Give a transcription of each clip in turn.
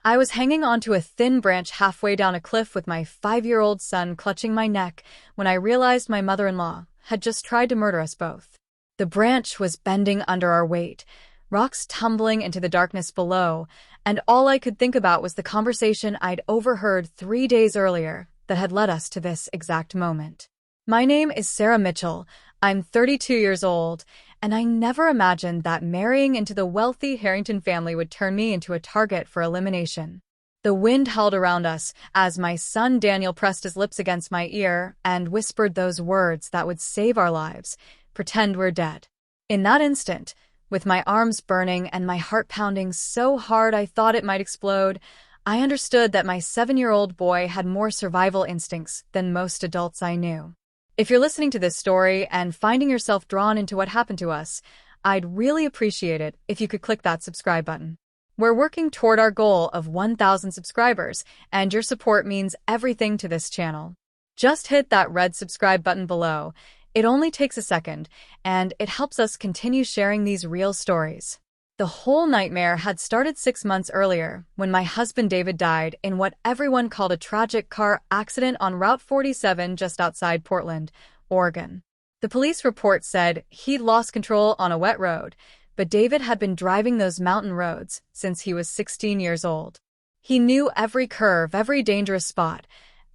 I was hanging onto a thin branch halfway down a cliff with my 5-year-old son clutching my neck when I realized my mother-in-law had just tried to murder us both. The branch was bending under our weight, rocks tumbling into the darkness below, and all I could think about was the conversation I'd overheard 3 days earlier that had led us to this exact moment. My name is Sarah Mitchell. I'm 32 years old, and I never imagined that marrying into the wealthy Harrington family would turn me into a target for elimination. The wind howled around us as my son Daniel pressed his lips against my ear and whispered those words that would save our lives, "Pretend we're dead." In that instant, with my arms burning and my heart pounding so hard I thought it might explode, I understood that my 7-year-old boy had more survival instincts than most adults I knew. If you're listening to this story and finding yourself drawn into what happened to us, I'd really appreciate it if you could click that subscribe button. We're working toward our goal of 1,000 subscribers, and your support means everything to this channel. Just hit that red subscribe button below. It only takes a second, and it helps us continue sharing these real stories. The whole nightmare had started 6 months earlier when my husband David died in what everyone called a tragic car accident on Route 47 just outside Portland, Oregon. The police report said he'd lost control on a wet road, but David had been driving those mountain roads since he was 16 years old. He knew every curve, every dangerous spot,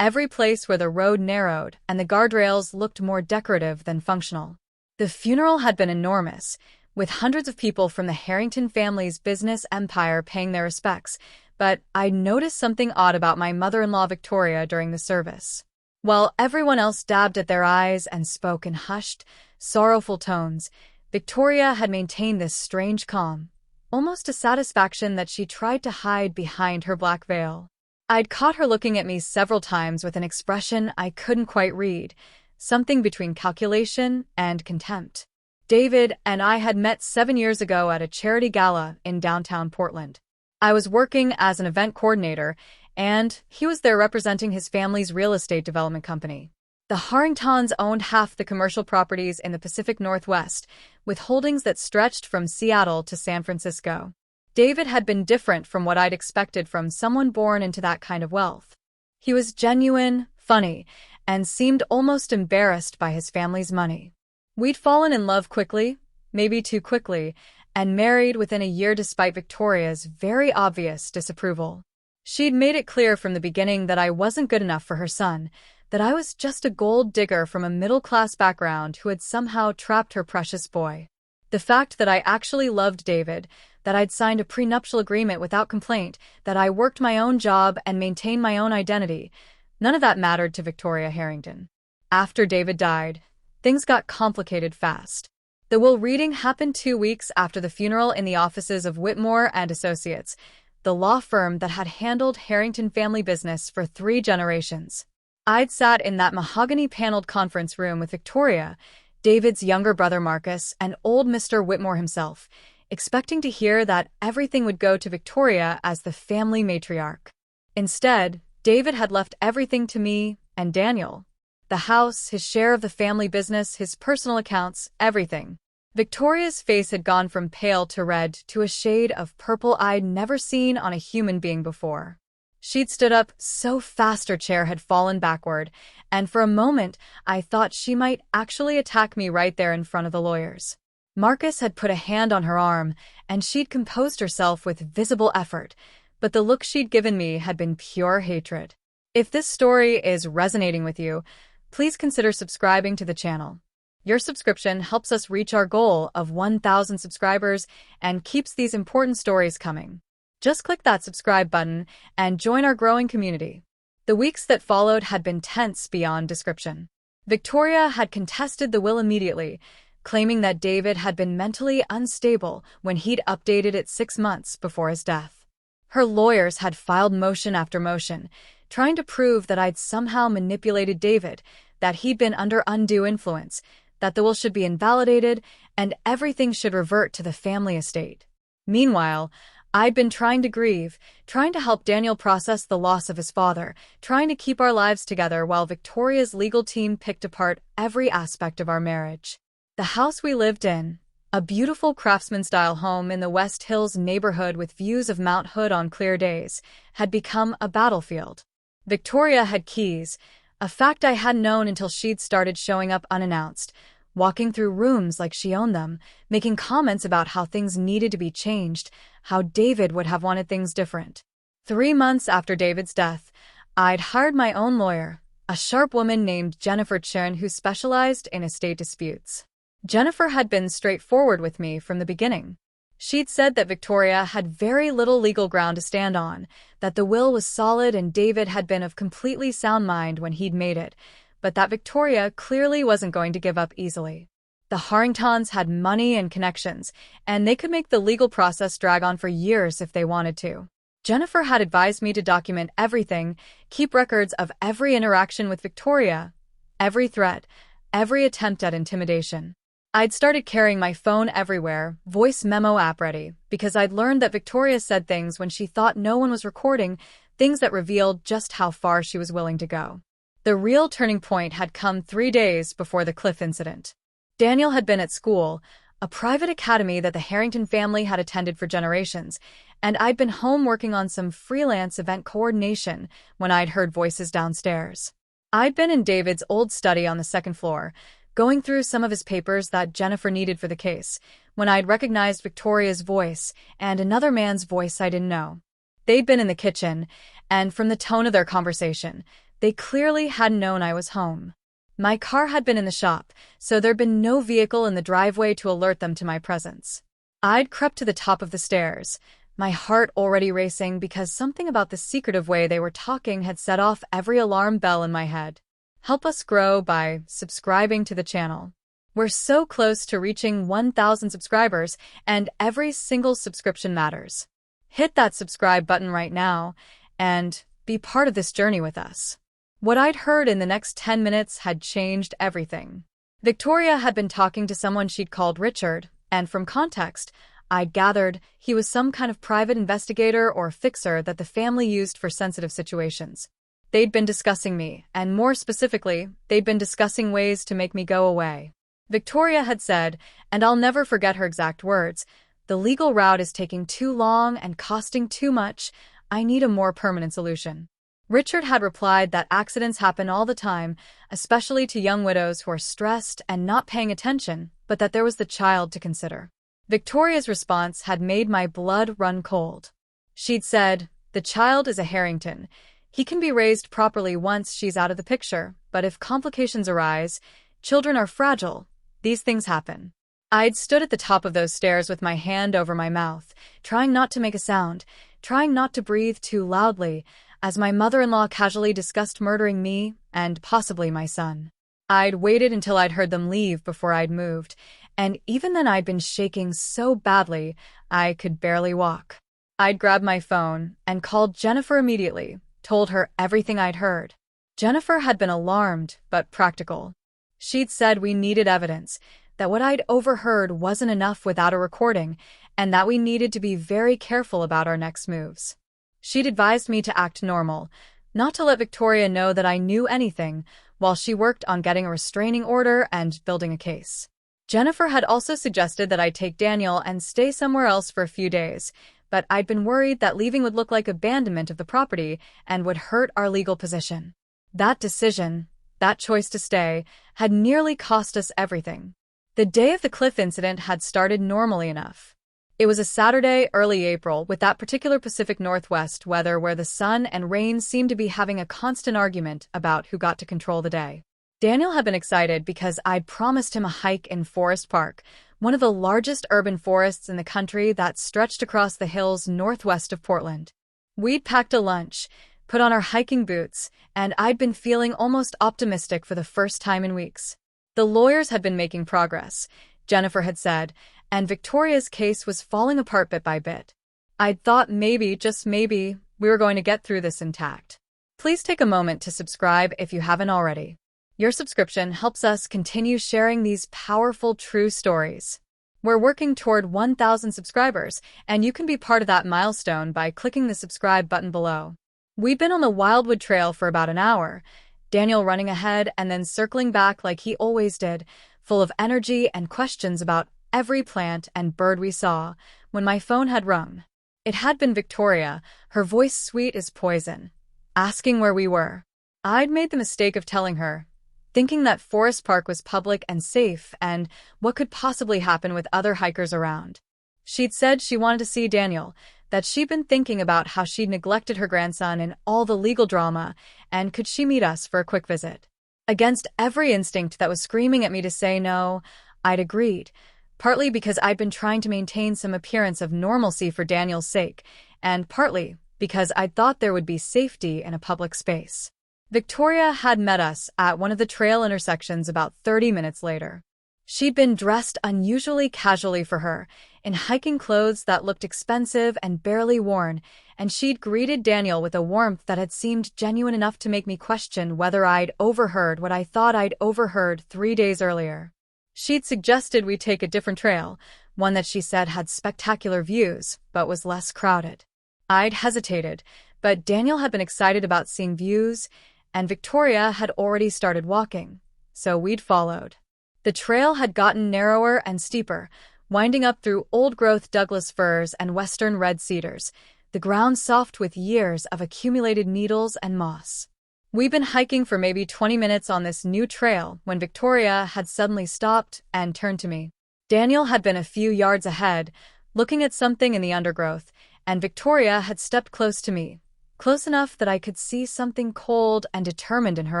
every place where the road narrowed and the guardrails looked more decorative than functional. The funeral had been enormous, with hundreds of people from the Harrington family's business empire paying their respects, but I noticed something odd about my mother-in-law Victoria during the service. While everyone else dabbed at their eyes and spoke in hushed, sorrowful tones, Victoria had maintained this strange calm, almost a satisfaction that she tried to hide behind her black veil. I'd caught her looking at me several times with an expression I couldn't quite read, something between calculation and contempt. David and I had met 7 years ago at a charity gala in downtown Portland. I was working as an event coordinator, and he was there representing his family's real estate development company. The Harringtons owned half the commercial properties in the Pacific Northwest, with holdings that stretched from Seattle to San Francisco. David had been different from what I'd expected from someone born into that kind of wealth. He was genuine, funny, and seemed almost embarrassed by his family's money. We'd fallen in love quickly, maybe too quickly, and married within a year despite Victoria's very obvious disapproval. She'd made it clear from the beginning that I wasn't good enough for her son, that I was just a gold digger from a middle-class background who had somehow trapped her precious boy. The fact that I actually loved David, that I'd signed a prenuptial agreement without complaint, that I worked my own job and maintained my own identity, none of that mattered to Victoria Harrington. After David died, things got complicated fast. The will reading happened 2 weeks after the funeral in the offices of Whitmore and Associates, the law firm that had handled Harrington family business for 3 generations. I'd sat in that mahogany-paneled conference room with Victoria, David's younger brother Marcus, and old Mr. Whitmore himself, expecting to hear that everything would go to Victoria as the family matriarch. Instead, David had left everything to me and Daniel. The house, his share of the family business, his personal accounts, everything. Victoria's face had gone from pale to red to a shade of purple I'd never seen on a human being before. She'd stood up so fast her chair had fallen backward, and for a moment I thought she might actually attack me right there in front of the lawyers. Marcus had put a hand on her arm, and she'd composed herself with visible effort, but the look she'd given me had been pure hatred. If this story is resonating with you, please consider subscribing to the channel. Your subscription helps us reach our goal of 1,000 subscribers and keeps these important stories coming. Just click that subscribe button and join our growing community. The weeks that followed had been tense beyond description. Victoria had contested the will immediately, claiming that David had been mentally unstable when he'd updated it 6 months before his death. Her lawyers had filed motion after motion, trying to prove that I'd somehow manipulated David, that he'd been under undue influence, that the will should be invalidated, and everything should revert to the family estate. Meanwhile, I'd been trying to grieve, trying to help Daniel process the loss of his father, trying to keep our lives together while Victoria's legal team picked apart every aspect of our marriage. The house we lived in, A beautiful craftsman-style home in the West Hills neighborhood with views of Mount Hood on clear days had become a battlefield. Victoria had keys, a fact I hadn't known until she'd started showing up unannounced, walking through rooms like she owned them, making comments about how things needed to be changed, how David would have wanted things different. 3 months after David's death, I'd hired my own lawyer, a sharp woman named Jennifer Chen who specialized in estate disputes. Jennifer had been straightforward with me from the beginning. She'd said that Victoria had very little legal ground to stand on, that the will was solid and David had been of completely sound mind when he'd made it, but that Victoria clearly wasn't going to give up easily. The Harringtons had money and connections, and they could make the legal process drag on for years if they wanted to. Jennifer had advised me to document everything, keep records of every interaction with Victoria, every threat, every attempt at intimidation. I'd started carrying my phone everywhere, voice memo app ready, because I'd learned that Victoria said things when she thought no one was recording, things that revealed just how far she was willing to go. The real turning point had come 3 days before the Cliff incident. Daniel had been at school, a private academy that the Harrington family had attended for generations, and I'd been home working on some freelance event coordination when I'd heard voices downstairs. I'd been in David's old study on the second floor, going through some of his papers that Jennifer needed for the case, when I'd recognized Victoria's voice and another man's voice I didn't know. They'd been in the kitchen, and from the tone of their conversation, they clearly hadn't known I was home. My car had been in the shop, so there'd been no vehicle in the driveway to alert them to my presence. I'd crept to the top of the stairs, my heart already racing because something about the secretive way they were talking had set off every alarm bell in my head. Help us grow by subscribing to the channel. We're so close to reaching 1,000 subscribers, and every single subscription matters. Hit that subscribe button right now and be part of this journey with us. What I'd heard in the next 10 minutes had changed everything. Victoria had been talking to someone she'd called Richard, and from context, I'd gathered he was some kind of private investigator or fixer that the family used for sensitive situations. They'd been discussing me, and more specifically, they'd been discussing ways to make me go away. Victoria had said, and I'll never forget her exact words, "The legal route is taking too long and costing too much. I need a more permanent solution." Richard had replied that accidents happen all the time, especially to young widows who are stressed and not paying attention, but that there was the child to consider. Victoria's response had made my blood run cold. She'd said, "The child is a Harrington. He can be raised properly once she's out of the picture, but if complications arise, children are fragile. These things happen." I'd stood at the top of those stairs with my hand over my mouth, trying not to make a sound, trying not to breathe too loudly, as my mother-in-law casually discussed murdering me and possibly my son. I'd waited until I'd heard them leave before I'd moved, and even then I'd been shaking so badly I could barely walk. I'd grabbed my phone and called Jennifer immediately, told her everything I'd heard. Jennifer had been alarmed, but practical. She'd said we needed evidence, that what I'd overheard wasn't enough without a recording, and that we needed to be very careful about our next moves. She'd advised me to act normal, not to let Victoria know that I knew anything, while she worked on getting a restraining order and building a case. Jennifer had also suggested that I take Daniel and stay somewhere else for a few days, but I'd been worried that leaving would look like abandonment of the property and would hurt our legal position. That decision, that choice to stay, had nearly cost us everything. The day of the Cliff incident had started normally enough. It was a Saturday, early April, with that particular Pacific Northwest weather where the sun and rain seemed to be having a constant argument about who got to control the day. Daniel had been excited because I'd promised him a hike in Forest Park, one of the largest urban forests in the country that stretched across the hills northwest of Portland. We'd packed a lunch, put on our hiking boots, and I'd been feeling almost optimistic for the first time in weeks. The lawyers had been making progress, Jennifer had said, and Victoria's case was falling apart bit by bit. I'd thought maybe, just maybe, we were going to get through this intact. Please take a moment to subscribe if you haven't already. Your subscription helps us continue sharing these powerful true stories. We're working toward 1,000 subscribers, and you can be part of that milestone by clicking the subscribe button below. We'd been on the Wildwood Trail for about an hour, Daniel running ahead and then circling back like he always did, full of energy and questions about every plant and bird we saw when my phone had rung. It had been Victoria, her voice sweet as poison, asking where we were. I'd made the mistake of telling her, thinking that Forest Park was public and safe and what could possibly happen with other hikers around. She'd said she wanted to see Daniel, that she'd been thinking about how she'd neglected her grandson in all the legal drama, and could she meet us for a quick visit? Against every instinct that was screaming at me to say no, I'd agreed, partly because I'd been trying to maintain some appearance of normalcy for Daniel's sake, and partly because I'd thought there would be safety in a public space. Victoria had met us at one of the trail intersections about 30 minutes later. She'd been dressed unusually casually for her, in hiking clothes that looked expensive and barely worn, and she'd greeted Daniel with a warmth that had seemed genuine enough to make me question whether I'd overheard what I thought I'd overheard 3 days earlier. She'd suggested we take a different trail, one that she said had spectacular views, but was less crowded. I'd hesitated, but Daniel had been excited about seeing views, and Victoria had already started walking, so we'd followed. The trail had gotten narrower and steeper, winding up through old-growth Douglas firs and western red cedars, the ground soft with years of accumulated needles and moss. We'd been hiking for maybe 20 minutes on this new trail when Victoria had suddenly stopped and turned to me. Daniel had been a few yards ahead, looking at something in the undergrowth, and Victoria had stepped close to me, close enough that I could see something cold and determined in her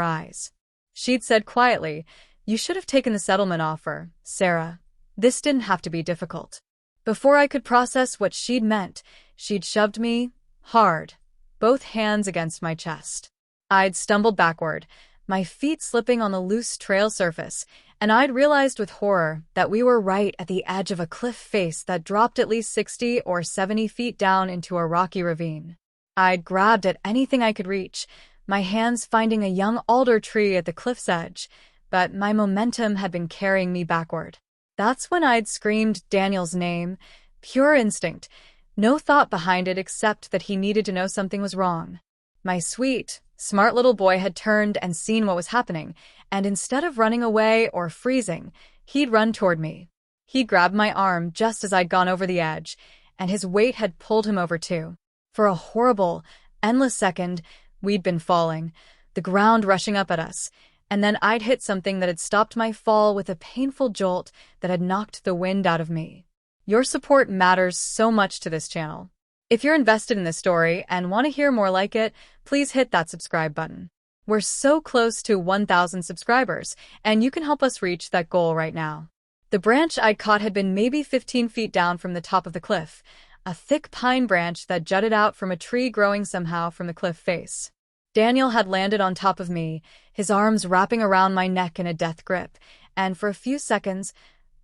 eyes. She'd said quietly, "You should have taken the settlement offer, Sarah. This didn't have to be difficult." Before I could process what she'd meant, she'd shoved me, hard, both hands against my chest. I'd stumbled backward, my feet slipping on the loose trail surface, and I'd realized with horror that we were right at the edge of a cliff face that dropped at least 60 or 70 feet down into a rocky ravine. I'd grabbed at anything I could reach, my hands finding a young alder tree at the cliff's edge, but my momentum had been carrying me backward. That's when I'd screamed Daniel's name, pure instinct, no thought behind it except that he needed to know something was wrong. My sweet, smart little boy had turned and seen what was happening, and instead of running away or freezing, he'd run toward me. He'd grabbed my arm just as I'd gone over the edge, and his weight had pulled him over too. For a horrible, endless second, we'd been falling, the ground rushing up at us, and then I'd hit something that had stopped my fall with a painful jolt that had knocked the wind out of me. Your support matters so much to this channel. If you're invested in this story and want to hear more like it, please hit that subscribe button. We're so close to 1,000 subscribers, and you can help us reach that goal right now. The branch I'd caught had been maybe 15 feet down from the top of the cliff, a thick pine branch that jutted out from a tree growing somehow from the cliff face. Daniel had landed on top of me, his arms wrapping around my neck in a death grip, and for a few seconds,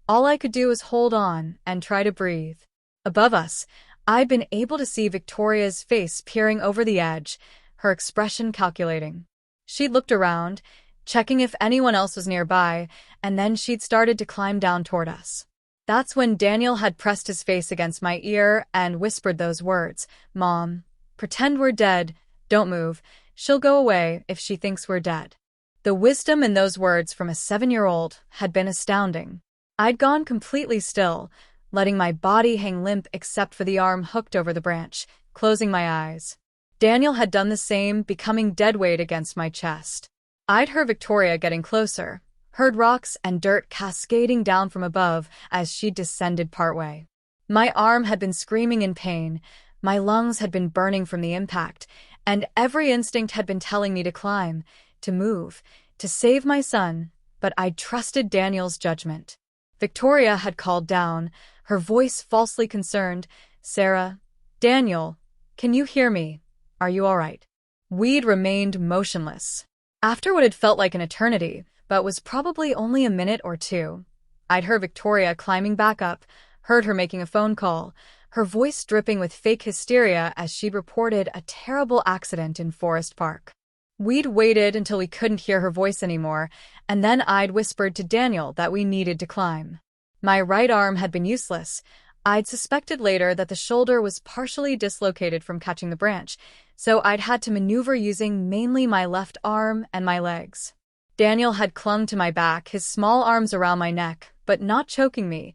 all I could do was hold on and try to breathe. Above us, I'd been able to see Victoria's face peering over the edge, her expression calculating. She'd looked around, checking if anyone else was nearby, and then she'd started to climb down toward us. That's when Daniel had pressed his face against my ear and whispered those words, "Mom, pretend we're dead, don't move, she'll go away if she thinks we're dead." The wisdom in those words from a 7-year-old had been astounding. I'd gone completely still, letting my body hang limp except for the arm hooked over the branch, closing my eyes. Daniel had done the same, becoming dead weight against my chest. I'd heard Victoria getting closer, heard rocks and dirt cascading down from above as she descended partway. My arm had been screaming in pain, my lungs had been burning from the impact, and every instinct had been telling me to climb, to move, to save my son, but I'd trusted Daniel's judgment. Victoria had called down, her voice falsely concerned, "Sarah, Daniel, can you hear me? Are you all right?" We'd remained motionless. After what had felt like an eternity, but was probably only a minute or two, I'd heard Victoria climbing back up, heard her making a phone call, her voice dripping with fake hysteria as she'd reported a terrible accident in Forest Park. We'd waited until we couldn't hear her voice anymore, and then I'd whispered to Daniel that we needed to climb. My right arm had been useless. I'd suspected later that the shoulder was partially dislocated from catching the branch, so I'd had to maneuver using mainly my left arm and my legs. Daniel had clung to my back, his small arms around my neck, but not choking me,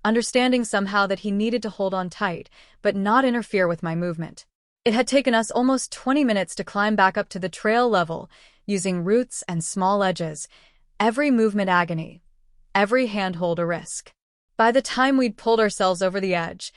understanding somehow that he needed to hold on tight, but not interfere with my movement. It had taken us almost 20 minutes to climb back up to the trail level, using roots and small ledges, every movement agony, every handhold a risk. By the time we'd pulled ourselves over the edge,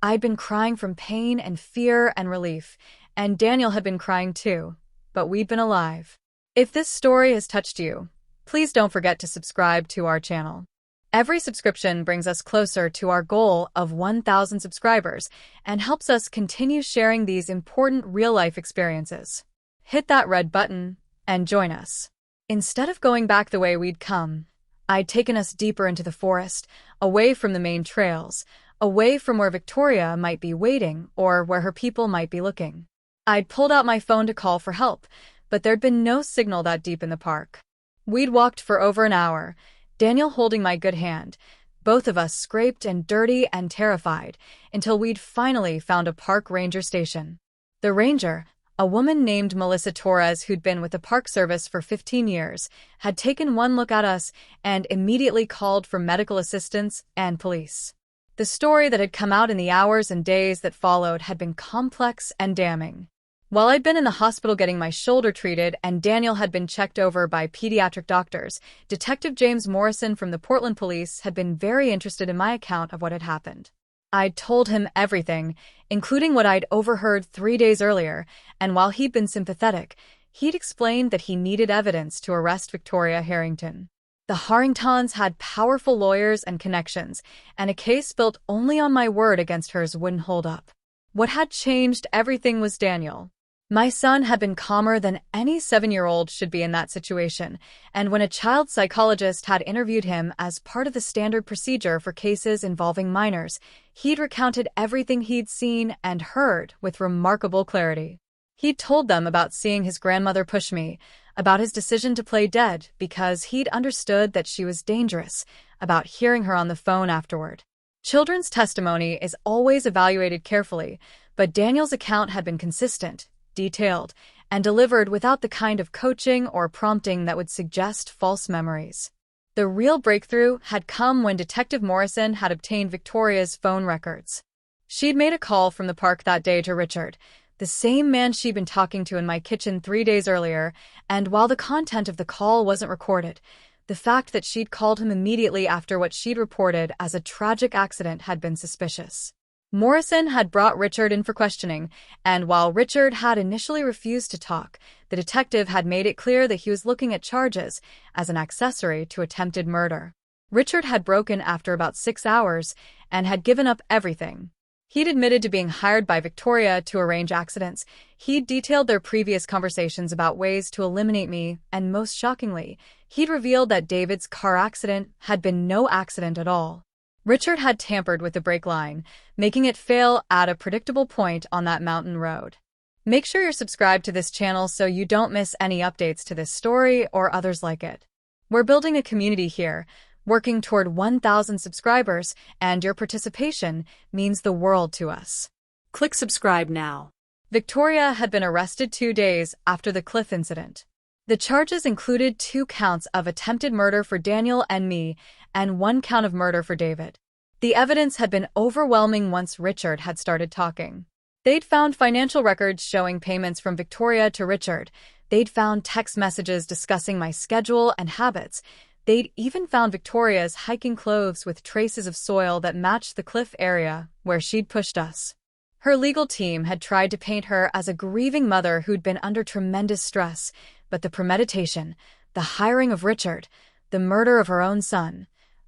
I'd been crying from pain and fear and relief, and Daniel had been crying too, but we'd been alive. If this story has touched you, please don't forget to subscribe to our channel. Every subscription brings us closer to our goal of 1,000 subscribers and helps us continue sharing these important real-life experiences. Hit that red button and join us. Instead of going back the way we'd come, I'd taken us deeper into the forest, away from the main trails, away from where Victoria might be waiting or where her people might be looking. I'd pulled out my phone to call for help, but there'd been no signal that deep in the park. We'd walked for over an hour, Daniel holding my good hand, both of us scraped and dirty and terrified, until we'd finally found a park ranger station. The ranger, a woman named Melissa Torres who'd been with the Park Service for 15 years, had taken one look at us and immediately called for medical assistance and police. The story that had come out in the hours and days that followed had been complex and damning. While I'd been in the hospital getting my shoulder treated and Daniel had been checked over by pediatric doctors, Detective James Morrison from the Portland Police had been very interested in my account of what had happened. I'd told him everything, including what I'd overheard 3 days earlier, and while he'd been sympathetic, he'd explained that he needed evidence to arrest Victoria Harrington. The Harringtons had powerful lawyers and connections, and a case built only on my word against hers wouldn't hold up. What had changed everything was Daniel. My son had been calmer than any 7-year-old should be in that situation, and when a child psychologist had interviewed him as part of the standard procedure for cases involving minors, he'd recounted everything he'd seen and heard with remarkable clarity. He'd told them about seeing his grandmother push me, about his decision to play dead because he'd understood that she was dangerous, about hearing her on the phone afterward. Children's testimony is always evaluated carefully, but Daniel's account had been consistent, detailed, and delivered without the kind of coaching or prompting that would suggest false memories. The real breakthrough had come when Detective Morrison had obtained Victoria's phone records. She'd made a call from the park that day to Richard, the same man she'd been talking to in my kitchen 3 days earlier, and while the content of the call wasn't recorded, the fact that she'd called him immediately after what she'd reported as a tragic accident had been suspicious. Morrison had brought Richard in for questioning, and while Richard had initially refused to talk, the detective had made it clear that he was looking at charges as an accessory to attempted murder. Richard had broken after about 6 hours and had given up everything. He'd admitted to being hired by Victoria to arrange accidents. He'd detailed their previous conversations about ways to eliminate me, and most shockingly, he'd revealed that David's car accident had been no accident at all. Richard had tampered with the brake line, making it fail at a predictable point on that mountain road. Make sure you're subscribed to this channel so you don't miss any updates to this story or others like it. We're building a community here, working toward 1,000 subscribers, and your participation means the world to us. Click subscribe now. Victoria had been arrested 2 days after the cliff incident. The charges included 2 counts of attempted murder for Daniel and me, and 1 count of murder for David. The evidence had been overwhelming once Richard had started talking. They'd found financial records showing payments from Victoria to Richard. They'd found text messages discussing my schedule and habits. They'd even found Victoria's hiking clothes with traces of soil that matched the cliff area where she'd pushed us. Her legal team had tried to paint her as a grieving mother who'd been under tremendous stress, but the premeditation, the hiring of Richard, the murder of her own son,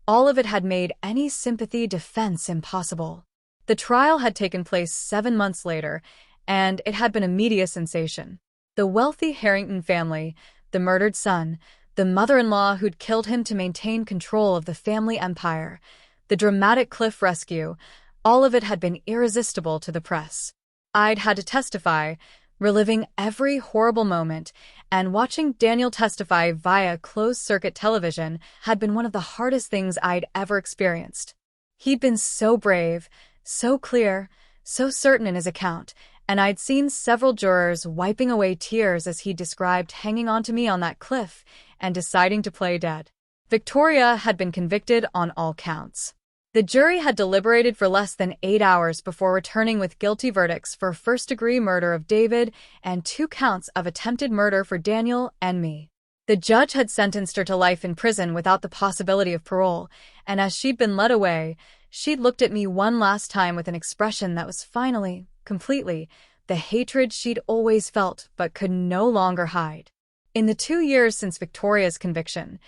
all of it had made any sympathy defense impossible. The trial had taken place 7 months later, and it had been a media sensation. The wealthy Harrington family, the murdered son, the mother-in-law who'd killed him to maintain control of the family empire, the dramatic cliff rescue, all of it had been irresistible to the press. I'd had to testify, reliving every horrible moment, and watching Daniel testify via closed-circuit television had been one of the hardest things I'd ever experienced. He'd been so brave, so clear, so certain in his account, and I'd seen several jurors wiping away tears as he described hanging onto me on that cliff and deciding to play dead. Victoria had been convicted on all counts. The jury had deliberated for less than 8 hours before returning with guilty verdicts for first-degree murder of David and 2 counts of attempted murder for Daniel and me. The judge had sentenced her to life in prison without the possibility of parole, and as she'd been led away, she'd looked at me one last time with an expression that was finally, completely, the hatred she'd always felt but could no longer hide. In the 2 years since Victoria's conviction,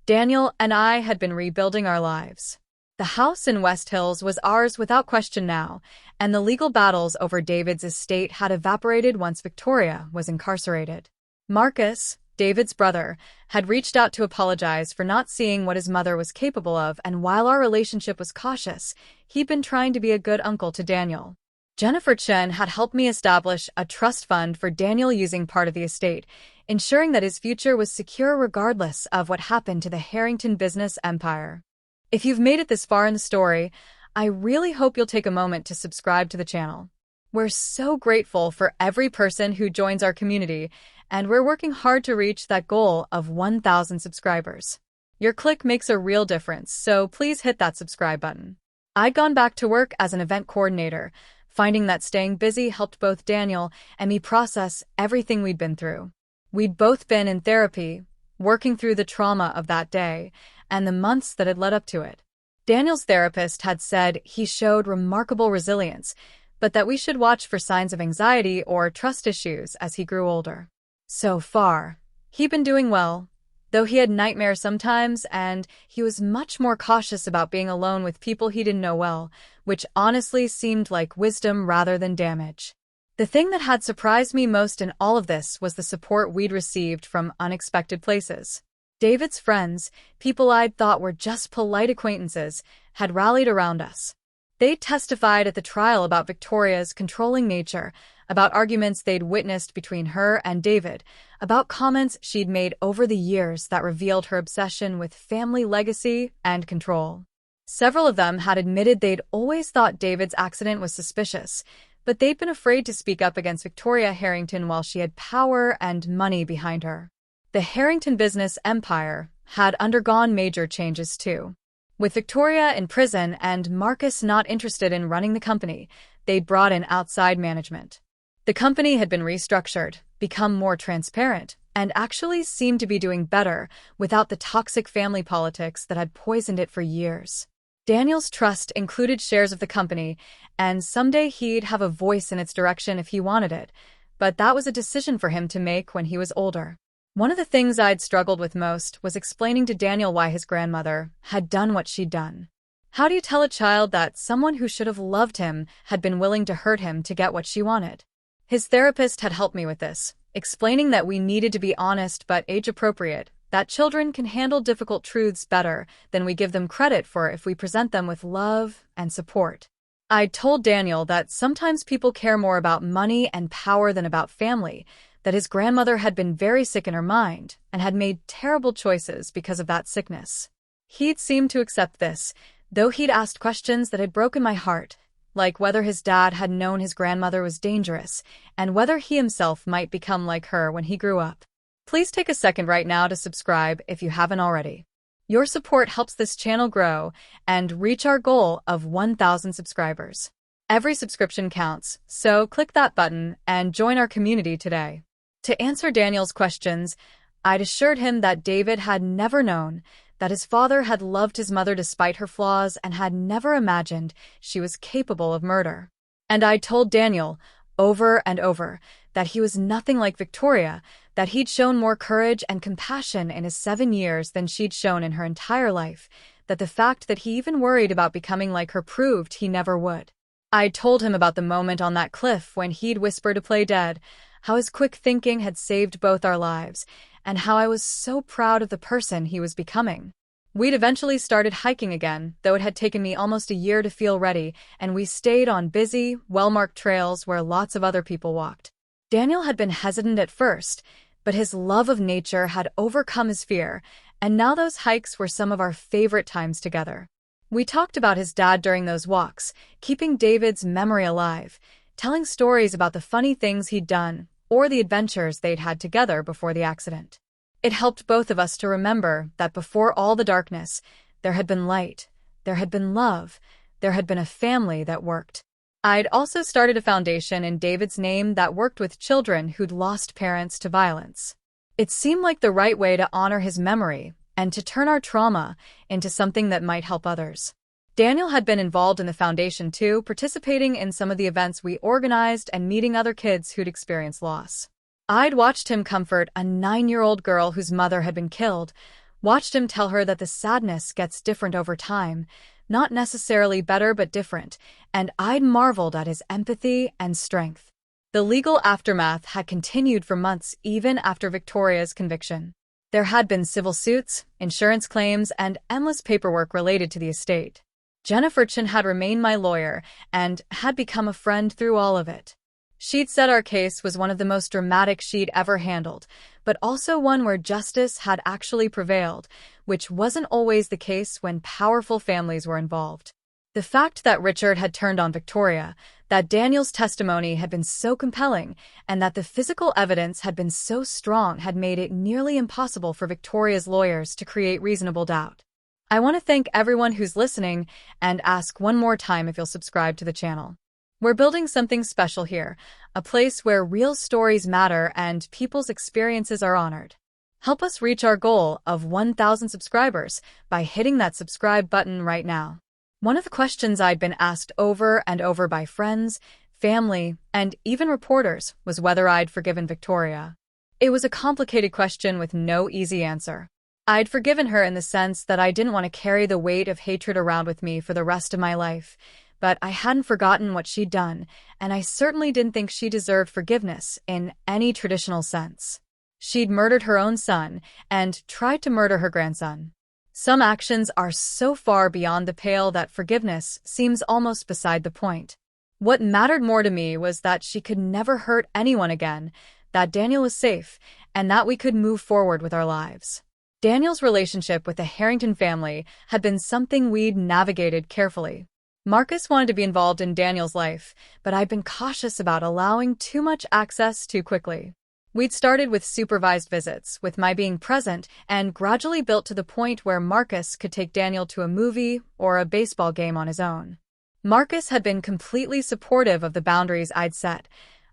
Daniel and I had been rebuilding our lives. The house in West Hills was ours without question now, and the legal battles over David's estate had evaporated once Victoria was incarcerated. Marcus, David's brother, had reached out to apologize for not seeing what his mother was capable of, and while our relationship was cautious, he'd been trying to be a good uncle to Daniel. Jennifer Chen had helped me establish a trust fund for Daniel using part of the estate, ensuring that his future was secure regardless of what happened to the Harrington business empire. If you've made it this far in the story, I really hope you'll take a moment to subscribe to the channel. We're so grateful for every person who joins our community, and we're working hard to reach that goal of 1,000 subscribers. Your click makes a real difference, so please hit that subscribe button. I'd gone back to work as an event coordinator, finding that staying busy helped both Daniel and me process everything we'd been through. We'd both been in therapy, working through the trauma of that day and the months that had led up to it. Daniel's therapist had said he showed remarkable resilience, but that we should watch for signs of anxiety or trust issues as he grew older. So far, he'd been doing well, though he had nightmares sometimes, and he was much more cautious about being alone with people he didn't know well, which honestly seemed like wisdom rather than damage. The thing that had surprised me most in all of this was the support we'd received from unexpected places. David's friends, people I'd thought were just polite acquaintances, had rallied around us. They testified at the trial about Victoria's controlling nature, about arguments they'd witnessed between her and David, about comments she'd made over the years that revealed her obsession with family legacy and control. Several of them had admitted they'd always thought David's accident was suspicious, but they'd been afraid to speak up against Victoria Harrington while she had power and money behind her. The Harrington business empire had undergone major changes too. With Victoria in prison and Marcus not interested in running the company, they'd brought in outside management. The company had been restructured, become more transparent, and actually seemed to be doing better without the toxic family politics that had poisoned it for years. Daniel's trust included shares of the company, and someday he'd have a voice in its direction if he wanted it, but that was a decision for him to make when he was older. One of the things I'd struggled with most was explaining to Daniel why his grandmother had done what she'd done. How do you tell a child that someone who should have loved him had been willing to hurt him to get what she wanted? His therapist had helped me with this, explaining that we needed to be honest but age-appropriate, that children can handle difficult truths better than we give them credit for if we present them with love and support. I'd told Daniel that sometimes people care more about money and power than about family, that his grandmother had been very sick in her mind and had made terrible choices because of that sickness. He'd seemed to accept this, though he'd asked questions that had broken my heart, like whether his dad had known his grandmother was dangerous and whether he himself might become like her when he grew up. Please take a second right now to subscribe if you haven't already. Your support helps this channel grow and reach our goal of 1,000 subscribers. Every subscription counts, so click that button and join our community today. To answer Daniel's questions, I'd assured him that David had never known, that his father had loved his mother despite her flaws and had never imagined she was capable of murder. And I told Daniel, over and over, that he was nothing like Victoria, that he'd shown more courage and compassion in his 7 years than she'd shown in her entire life, that the fact that he even worried about becoming like her proved he never would. I'd told him about the moment on that cliff when he'd whispered to play dead, how his quick thinking had saved both our lives, and how I was so proud of the person he was becoming. We'd eventually started hiking again, though it had taken me almost a year to feel ready, and we stayed on busy, well-marked trails where lots of other people walked. Daniel had been hesitant at first, but his love of nature had overcome his fear, and now those hikes were some of our favorite times together. We talked about his dad during those walks, keeping David's memory alive, telling stories about the funny things he'd done, or the adventures they'd had together before the accident. It helped both of us to remember that before all the darkness, there had been light, there had been love, there had been a family that worked. I'd also started a foundation in David's name that worked with children who'd lost parents to violence. It seemed like the right way to honor his memory and to turn our trauma into something that might help others. Daniel had been involved in the foundation too, participating in some of the events we organized and meeting other kids who'd experienced loss. I'd watched him comfort a 9-year-old girl whose mother had been killed, watched him tell her that the sadness gets different over time, not necessarily better but different, and I'd marveled at his empathy and strength. The legal aftermath had continued for months even after Victoria's conviction. There had been civil suits, insurance claims, and endless paperwork related to the estate. Jennifer Chin had remained my lawyer and had become a friend through all of it. She'd said our case was one of the most dramatic she'd ever handled, but also one where justice had actually prevailed, which wasn't always the case when powerful families were involved. The fact that Richard had turned on Victoria, that Daniel's testimony had been so compelling, and that the physical evidence had been so strong had made it nearly impossible for Victoria's lawyers to create reasonable doubt. I want to thank everyone who's listening and ask one more time if you'll subscribe to the channel. We're building something special here, a place where real stories matter and people's experiences are honored. Help us reach our goal of 1,000 subscribers by hitting that subscribe button right now. One of the questions I'd been asked over and over by friends, family, and even reporters was whether I'd forgiven Victoria. It was a complicated question with no easy answer. I'd forgiven her in the sense that I didn't want to carry the weight of hatred around with me for the rest of my life, but I hadn't forgotten what she'd done, and I certainly didn't think she deserved forgiveness in any traditional sense. She'd murdered her own son and tried to murder her grandson. Some actions are so far beyond the pale that forgiveness seems almost beside the point. What mattered more to me was that she could never hurt anyone again, that Daniel was safe, and that we could move forward with our lives. Daniel's relationship with the Harrington family had been something we'd navigated carefully. Marcus wanted to be involved in Daniel's life, but I'd been cautious about allowing too much access too quickly. We'd started with supervised visits, with my being present, and gradually built to the point where Marcus could take Daniel to a movie or a baseball game on his own. Marcus had been completely supportive of the boundaries I'd set,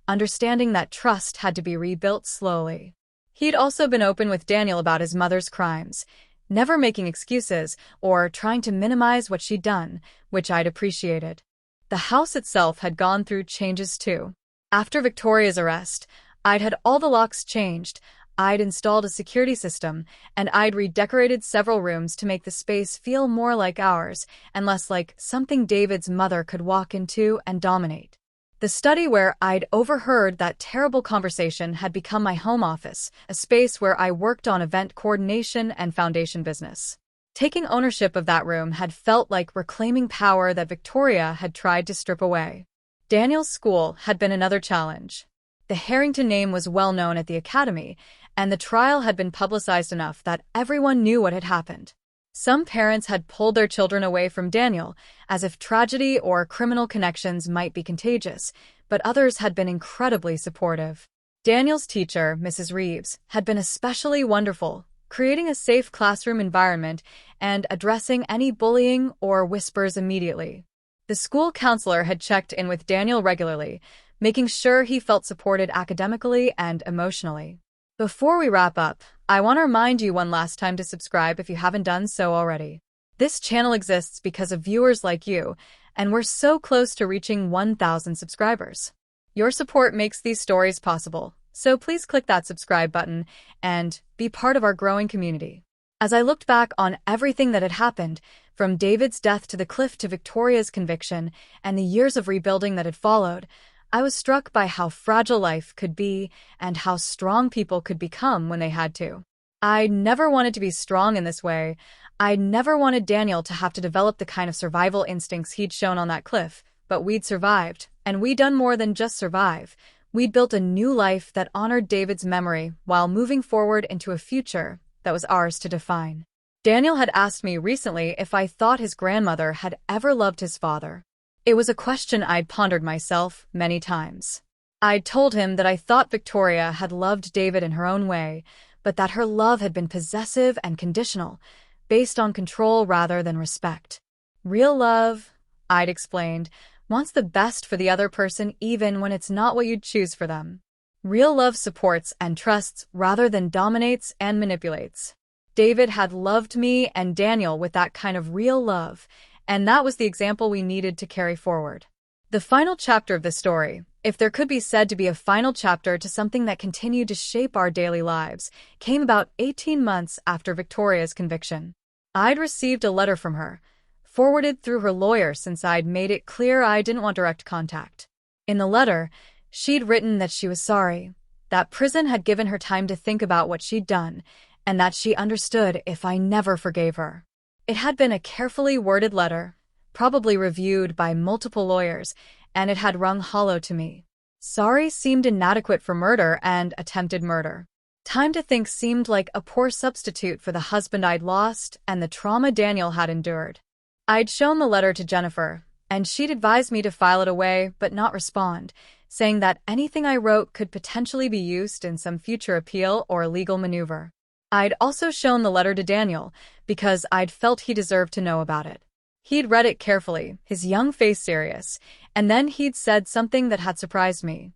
understanding that trust had to be rebuilt slowly. He'd also been open with Daniel about his mother's crimes, never making excuses or trying to minimize what she'd done, which I'd appreciated. The house itself had gone through changes too. After Victoria's arrest, I'd had all the locks changed, I'd installed a security system, and I'd redecorated several rooms to make the space feel more like ours and less like something David's mother could walk into and dominate. The study where I'd overheard that terrible conversation had become my home office, a space where I worked on event coordination and foundation business. Taking ownership of that room had felt like reclaiming power that Victoria had tried to strip away. Daniel's school had been another challenge. The Harrington name was well known at the academy, and the trial had been publicized enough that everyone knew what had happened. Some parents had pulled their children away from Daniel, as if tragedy or criminal connections might be contagious, but others had been incredibly supportive. Daniel's teacher, Mrs. Reeves, had been especially wonderful, creating a safe classroom environment and addressing any bullying or whispers immediately. The school counselor had checked in with Daniel regularly, making sure he felt supported academically and emotionally. Before we wrap up, I want to remind you one last time to subscribe if you haven't done so already. This channel exists because of viewers like you, and we're so close to reaching 1,000 subscribers. Your support makes these stories possible, so please click that subscribe button and be part of our growing community. As I looked back on everything that had happened, from David's death to the cliff to Victoria's conviction and the years of rebuilding that had followed, I was struck by how fragile life could be and how strong people could become when they had to. I never wanted to be strong in this way. I never wanted Daniel to have to develop the kind of survival instincts he'd shown on that cliff, but we'd survived, and we'd done more than just survive. We'd built a new life that honored David's memory while moving forward into a future that was ours to define. Daniel had asked me recently if I thought his grandmother had ever loved his father. It was a question I'd pondered myself many times. I'd told him that I thought Victoria had loved David in her own way, but that her love had been possessive and conditional, based on control rather than respect. Real love, I'd explained, wants the best for the other person even when it's not what you'd choose for them. Real love supports and trusts rather than dominates and manipulates. David had loved me and Daniel with that kind of real love, and that was the example we needed to carry forward. The final chapter of the story, if there could be said to be a final chapter to something that continued to shape our daily lives, came about 18 months after Victoria's conviction. I'd received a letter from her, forwarded through her lawyer since I'd made it clear I didn't want direct contact. In the letter, she'd written that she was sorry, that prison had given her time to think about what she'd done, and that she understood if I never forgave her. It had been a carefully worded letter, probably reviewed by multiple lawyers, and it had rung hollow to me. Sorry seemed inadequate for murder and attempted murder. Time to think seemed like a poor substitute for the husband I'd lost and the trauma Daniel had endured. I'd shown the letter to Jennifer, and she'd advised me to file it away but not respond, saying that anything I wrote could potentially be used in some future appeal or legal maneuver. I'd also shown the letter to Daniel because I'd felt he deserved to know about it. He'd read it carefully, his young face serious, and then he'd said something that had surprised me.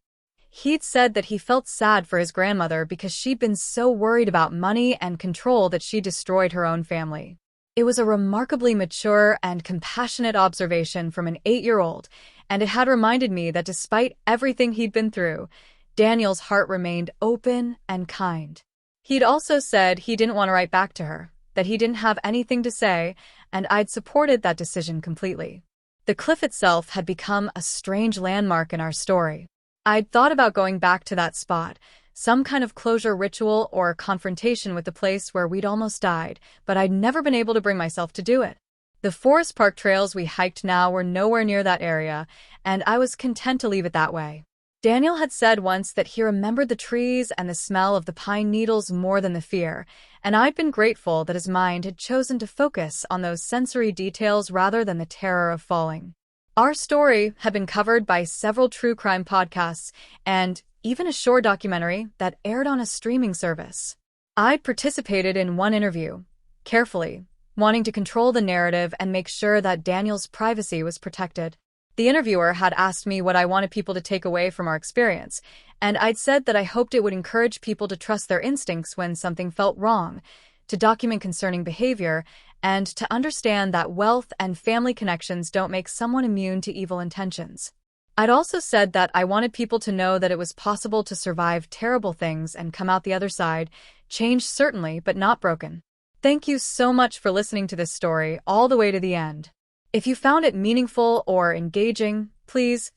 He'd said that he felt sad for his grandmother because she'd been so worried about money and control that she destroyed her own family. It was a remarkably mature and compassionate observation from an 8-year-old, and it had reminded me that despite everything he'd been through, Daniel's heart remained open and kind. He'd also said he didn't want to write back to her, that he didn't have anything to say, and I'd supported that decision completely. The cliff itself had become a strange landmark in our story. I'd thought about going back to that spot, some kind of closure ritual or confrontation with the place where we'd almost died, but I'd never been able to bring myself to do it. The Forest Park trails we hiked now were nowhere near that area, and I was content to leave it that way. Daniel had said once that he remembered the trees and the smell of the pine needles more than the fear, and I'd been grateful that his mind had chosen to focus on those sensory details rather than the terror of falling. Our story had been covered by several true crime podcasts and even a short documentary that aired on a streaming service. I'd participated in one interview, carefully, wanting to control the narrative and make sure that Daniel's privacy was protected. The interviewer had asked me what I wanted people to take away from our experience, and I'd said that I hoped it would encourage people to trust their instincts when something felt wrong, to document concerning behavior, and to understand that wealth and family connections don't make someone immune to evil intentions. I'd also said that I wanted people to know that it was possible to survive terrible things and come out the other side, changed certainly, but not broken. Thank you so much for listening to this story all the way to the end. If you found it meaningful or engaging, please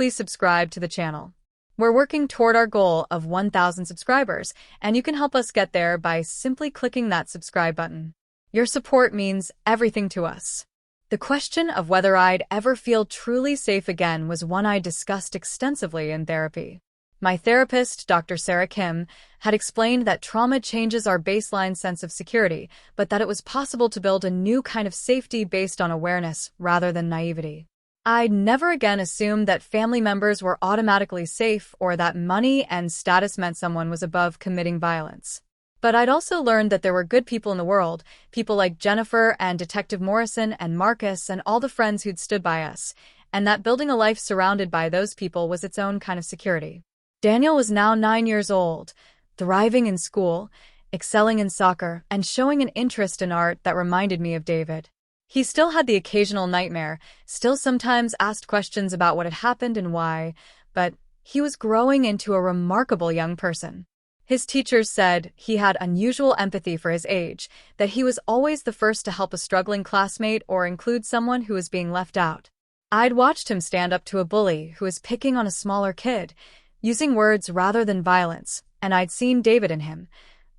subscribe to the channel. We're working toward our goal of 1,000 subscribers, and you can help us get there by simply clicking that subscribe button. Your support means everything to us. The question of whether I'd ever feel truly safe again was one I discussed extensively in therapy. My therapist, Dr. Sarah Kim, had explained that trauma changes our baseline sense of security, but that it was possible to build a new kind of safety based on awareness rather than naivety. I'd never again assumed that family members were automatically safe or that money and status meant someone was above committing violence. But I'd also learned that there were good people in the world, people like Jennifer and Detective Morrison and Marcus and all the friends who'd stood by us, and that building a life surrounded by those people was its own kind of security. Daniel was now 9 years old, thriving in school, excelling in soccer, and showing an interest in art that reminded me of David. He still had the occasional nightmare, still sometimes asked questions about what had happened and why, but he was growing into a remarkable young person. His teachers said he had unusual empathy for his age, that he was always the first to help a struggling classmate or include someone who was being left out. I'd watched him stand up to a bully who was picking on a smaller kid, using words rather than violence, and I'd seen David in him,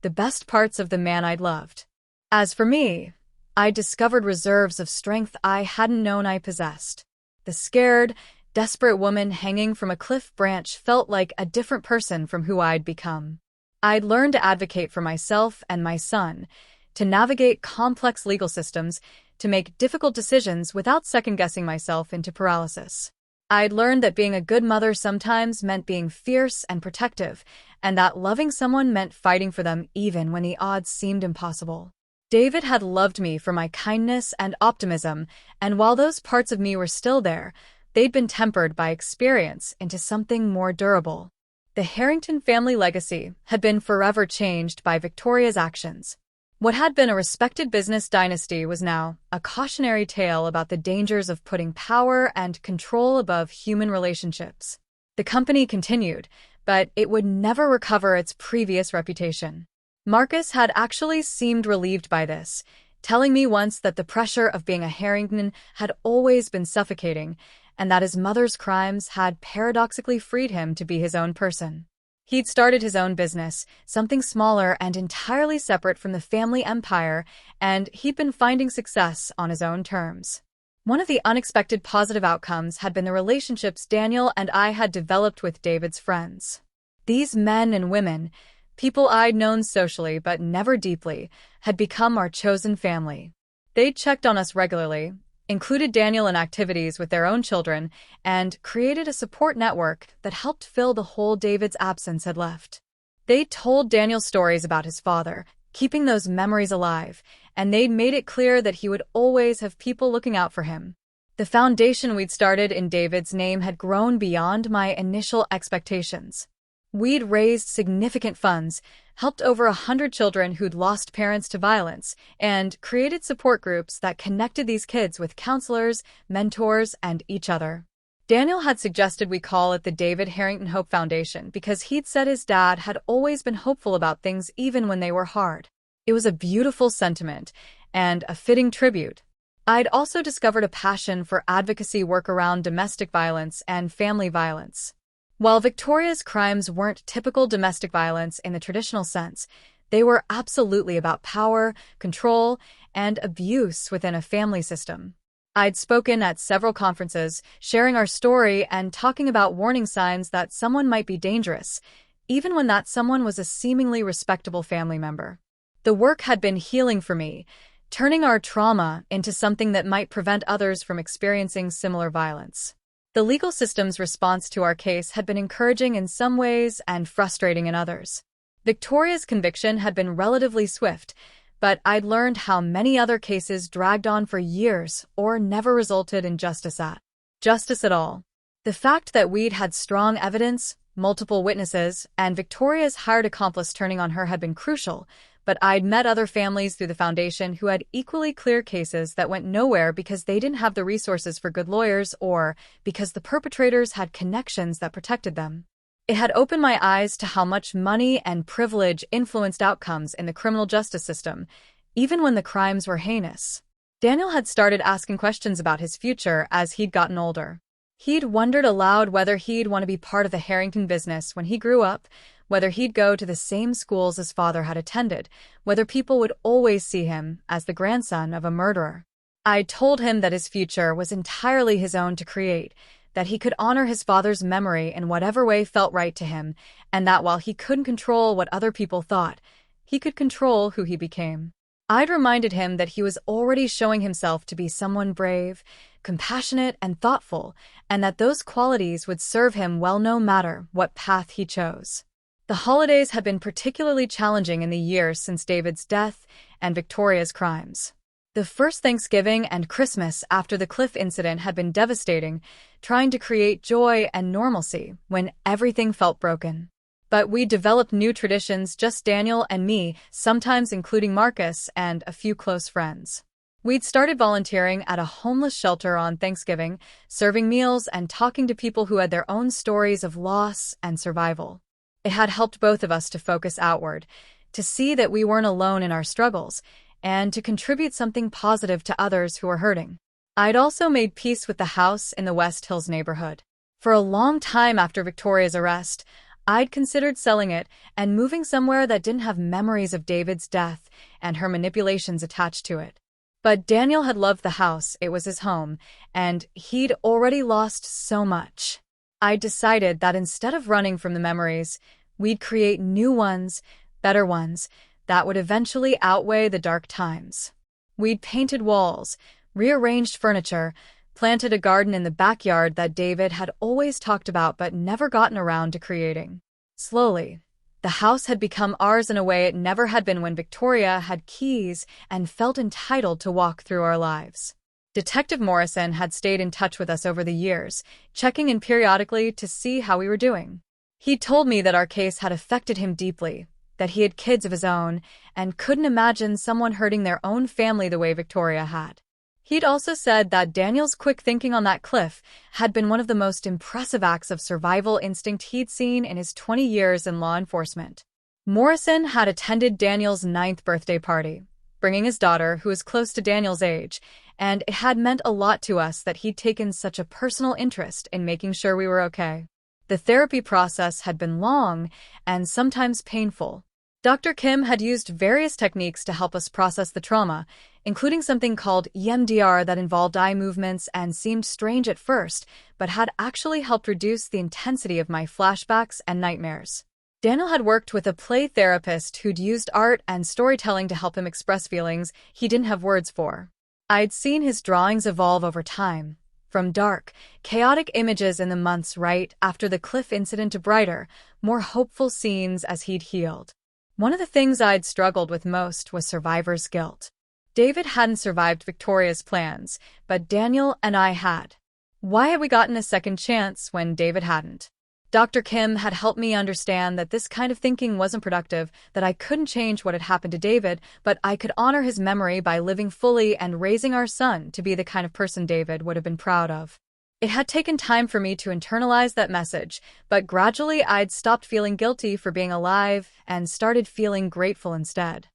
the best parts of the man I'd loved. As for me, I'd discovered reserves of strength I hadn't known I possessed. The scared, desperate woman hanging from a cliff branch felt like a different person from who I'd become. I'd learned to advocate for myself and my son, to navigate complex legal systems, to make difficult decisions without second-guessing myself into paralysis. I'd learned that being a good mother sometimes meant being fierce and protective, and that loving someone meant fighting for them even when the odds seemed impossible. David had loved me for my kindness and optimism, and while those parts of me were still there, they'd been tempered by experience into something more durable. The Harrington family legacy had been forever changed by Victoria's actions. What had been a respected business dynasty was now a cautionary tale about the dangers of putting power and control above human relationships. The company continued, but it would never recover its previous reputation. Marcus had actually seemed relieved by this, telling me once that the pressure of being a Harrington had always been suffocating, and that his mother's crimes had paradoxically freed him to be his own person. He'd started his own business, something smaller and entirely separate from the family empire, and he'd been finding success on his own terms. One of the unexpected positive outcomes had been the relationships Daniel and I had developed with David's friends. These men and women, people I'd known socially but never deeply, had become our chosen family. They'd checked on us regularly, included Daniel in activities with their own children, and created a support network that helped fill the hole David's absence had left. They told Daniel stories about his father, keeping those memories alive, and they'd made it clear that he would always have people looking out for him. The foundation we'd started in David's name had grown beyond my initial expectations. We'd raised significant funds, helped over 100 children who'd lost parents to violence, and created support groups that connected these kids with counselors, mentors, and each other. Daniel had suggested we call it the David Harrington Hope Foundation because he'd said his dad had always been hopeful about things even when they were hard. It was a beautiful sentiment and a fitting tribute. I'd also discovered a passion for advocacy work around domestic violence and family violence. While Victoria's crimes weren't typical domestic violence in the traditional sense, they were absolutely about power, control, and abuse within a family system. I'd spoken at several conferences, sharing our story and talking about warning signs that someone might be dangerous, even when that someone was a seemingly respectable family member. The work had been healing for me, turning our trauma into something that might prevent others from experiencing similar violence. The legal system's response to our case had been encouraging in some ways and frustrating in others. Victoria's conviction had been relatively swift, but I'd learned how many other cases dragged on for years or never resulted in justice at all. The fact that we'd had strong evidence, multiple witnesses, and Victoria's hired accomplice turning on her had been crucial, but I'd met other families through the foundation who had equally clear cases that went nowhere because they didn't have the resources for good lawyers or because the perpetrators had connections that protected them. It had opened my eyes to how much money and privilege influenced outcomes in the criminal justice system, even when the crimes were heinous. Daniel had started asking questions about his future as he'd gotten older. He'd wondered aloud whether he'd want to be part of the Harrington business when he grew up, whether he'd go to the same schools his father had attended, whether people would always see him as the grandson of a murderer. I told him that his future was entirely his own to create, that he could honor his father's memory in whatever way felt right to him, and that while he couldn't control what other people thought, he could control who he became. I'd reminded him that he was already showing himself to be someone brave, compassionate, and thoughtful, and that those qualities would serve him well no matter what path he chose. The holidays had been particularly challenging in the years since David's death and Victoria's crimes. The first Thanksgiving and Christmas after the Cliff incident had been devastating, trying to create joy and normalcy when everything felt broken. But we developed new traditions, just Daniel and me, sometimes including Marcus and a few close friends. We'd started volunteering at a homeless shelter on Thanksgiving, serving meals and talking to people who had their own stories of loss and survival. It had helped both of us to focus outward, to see that we weren't alone in our struggles, and to contribute something positive to others who were hurting. I'd also made peace with the house in the West Hills neighborhood. For a long time after Victoria's arrest, I'd considered selling it and moving somewhere that didn't have memories of David's death and her manipulations attached to it. But Daniel had loved the house, it was his home, and he'd already lost so much. I decided that instead of running from the memories, we'd create new ones, better ones, that would eventually outweigh the dark times. We'd painted walls, rearranged furniture, planted a garden in the backyard that David had always talked about but never gotten around to creating. Slowly, The house had become ours in a way it never had been when Victoria had keys and felt entitled to walk through our lives. Detective Morrison had stayed in touch with us over the years, checking in periodically to see how we were doing. He told me that our case had affected him deeply, that he had kids of his own, and couldn't imagine someone hurting their own family the way Victoria had. He'd also said that Daniel's quick thinking on that cliff had been one of the most impressive acts of survival instinct he'd seen in his 20 years in law enforcement. Morrison had attended Daniel's 9th birthday party, bringing his daughter, who was close to Daniel's age, and it had meant a lot to us that he'd taken such a personal interest in making sure we were okay. The therapy process had been long and sometimes painful. Dr. Kim had used various techniques to help us process the trauma, including something called EMDR that involved eye movements and seemed strange at first, but had actually helped reduce the intensity of my flashbacks and nightmares. Daniel had worked with a play therapist who'd used art and storytelling to help him express feelings he didn't have words for. I'd seen his drawings evolve over time, from dark, chaotic images in the months right after the cliff incident to brighter, more hopeful scenes as he'd healed. One of the things I'd struggled with most was survivor's guilt. David hadn't survived Victoria's plans, but Daniel and I had. Why had we gotten a second chance when David hadn't? Dr. Kim had helped me understand that this kind of thinking wasn't productive, that I couldn't change what had happened to David, but I could honor his memory by living fully and raising our son to be the kind of person David would have been proud of. It had taken time for me to internalize that message, but gradually I'd stopped feeling guilty for being alive and started feeling grateful instead.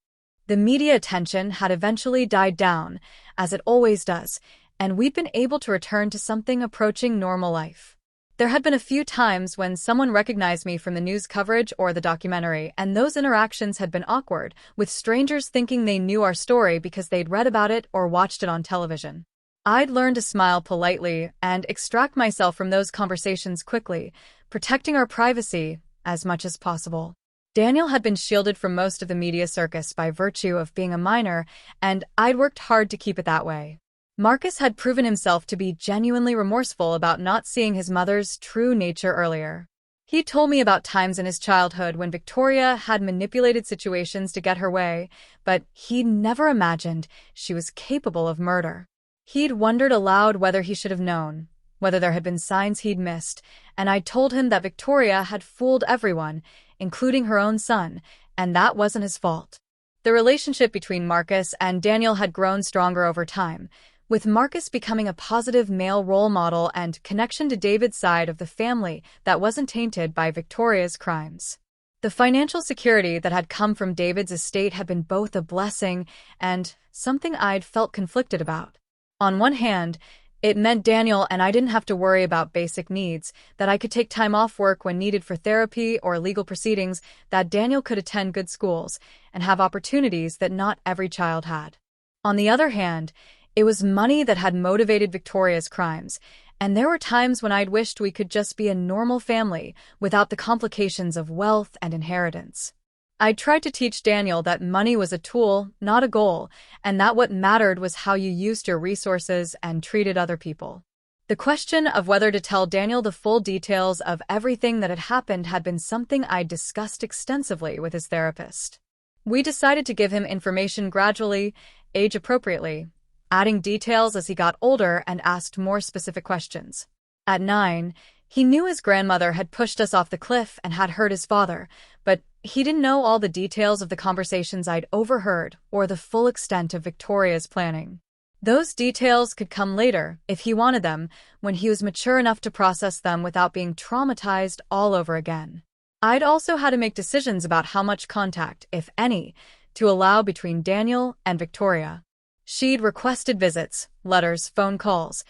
The media attention had eventually died down, as it always does, and we'd been able to return to something approaching normal life. There had been a few times when someone recognized me from the news coverage or the documentary, and those interactions had been awkward, with strangers thinking they knew our story because they'd read about it or watched it on television. I'd learned to smile politely and extract myself from those conversations quickly, protecting our privacy as much as possible. Daniel had been shielded from most of the media circus by virtue of being a minor, and I'd worked hard to keep it that way. Marcus had proven himself to be genuinely remorseful about not seeing his mother's true nature earlier. He told me about times in his childhood when Victoria had manipulated situations to get her way, but he'd never imagined she was capable of murder. He'd wondered aloud whether he should have known, whether there had been signs he'd missed, and I told him that Victoria had fooled everyone, including her own son, and that wasn't his fault. The relationship between Marcus and Daniel had grown stronger over time, with Marcus becoming a positive male role model and connection to David's side of the family that wasn't tainted by Victoria's crimes. The financial security that had come from David's estate had been both a blessing and something I'd felt conflicted about. On one hand, it meant Daniel and I didn't have to worry about basic needs, that I could take time off work when needed for therapy or legal proceedings, that Daniel could attend good schools and have opportunities that not every child had. On the other hand, it was money that had motivated Victoria's crimes, and there were times when I'd wished we could just be a normal family without the complications of wealth and inheritance. I tried to teach Daniel that money was a tool, not a goal, and that what mattered was how you used your resources and treated other people. The question of whether to tell Daniel the full details of everything that had happened had been something I'd discussed extensively with his therapist. We decided to give him information gradually, age-appropriately, adding details as he got older and asked more specific questions. At 9, he knew his grandmother had pushed us off the cliff and had hurt his father, but he didn't know all the details of the conversations I'd overheard or the full extent of Victoria's planning. Those details could come later, if he wanted them, when he was mature enough to process them without being traumatized all over again. I'd also had to make decisions about how much contact, if any, to allow between Daniel and Victoria. She'd requested visits, letters, phone calls,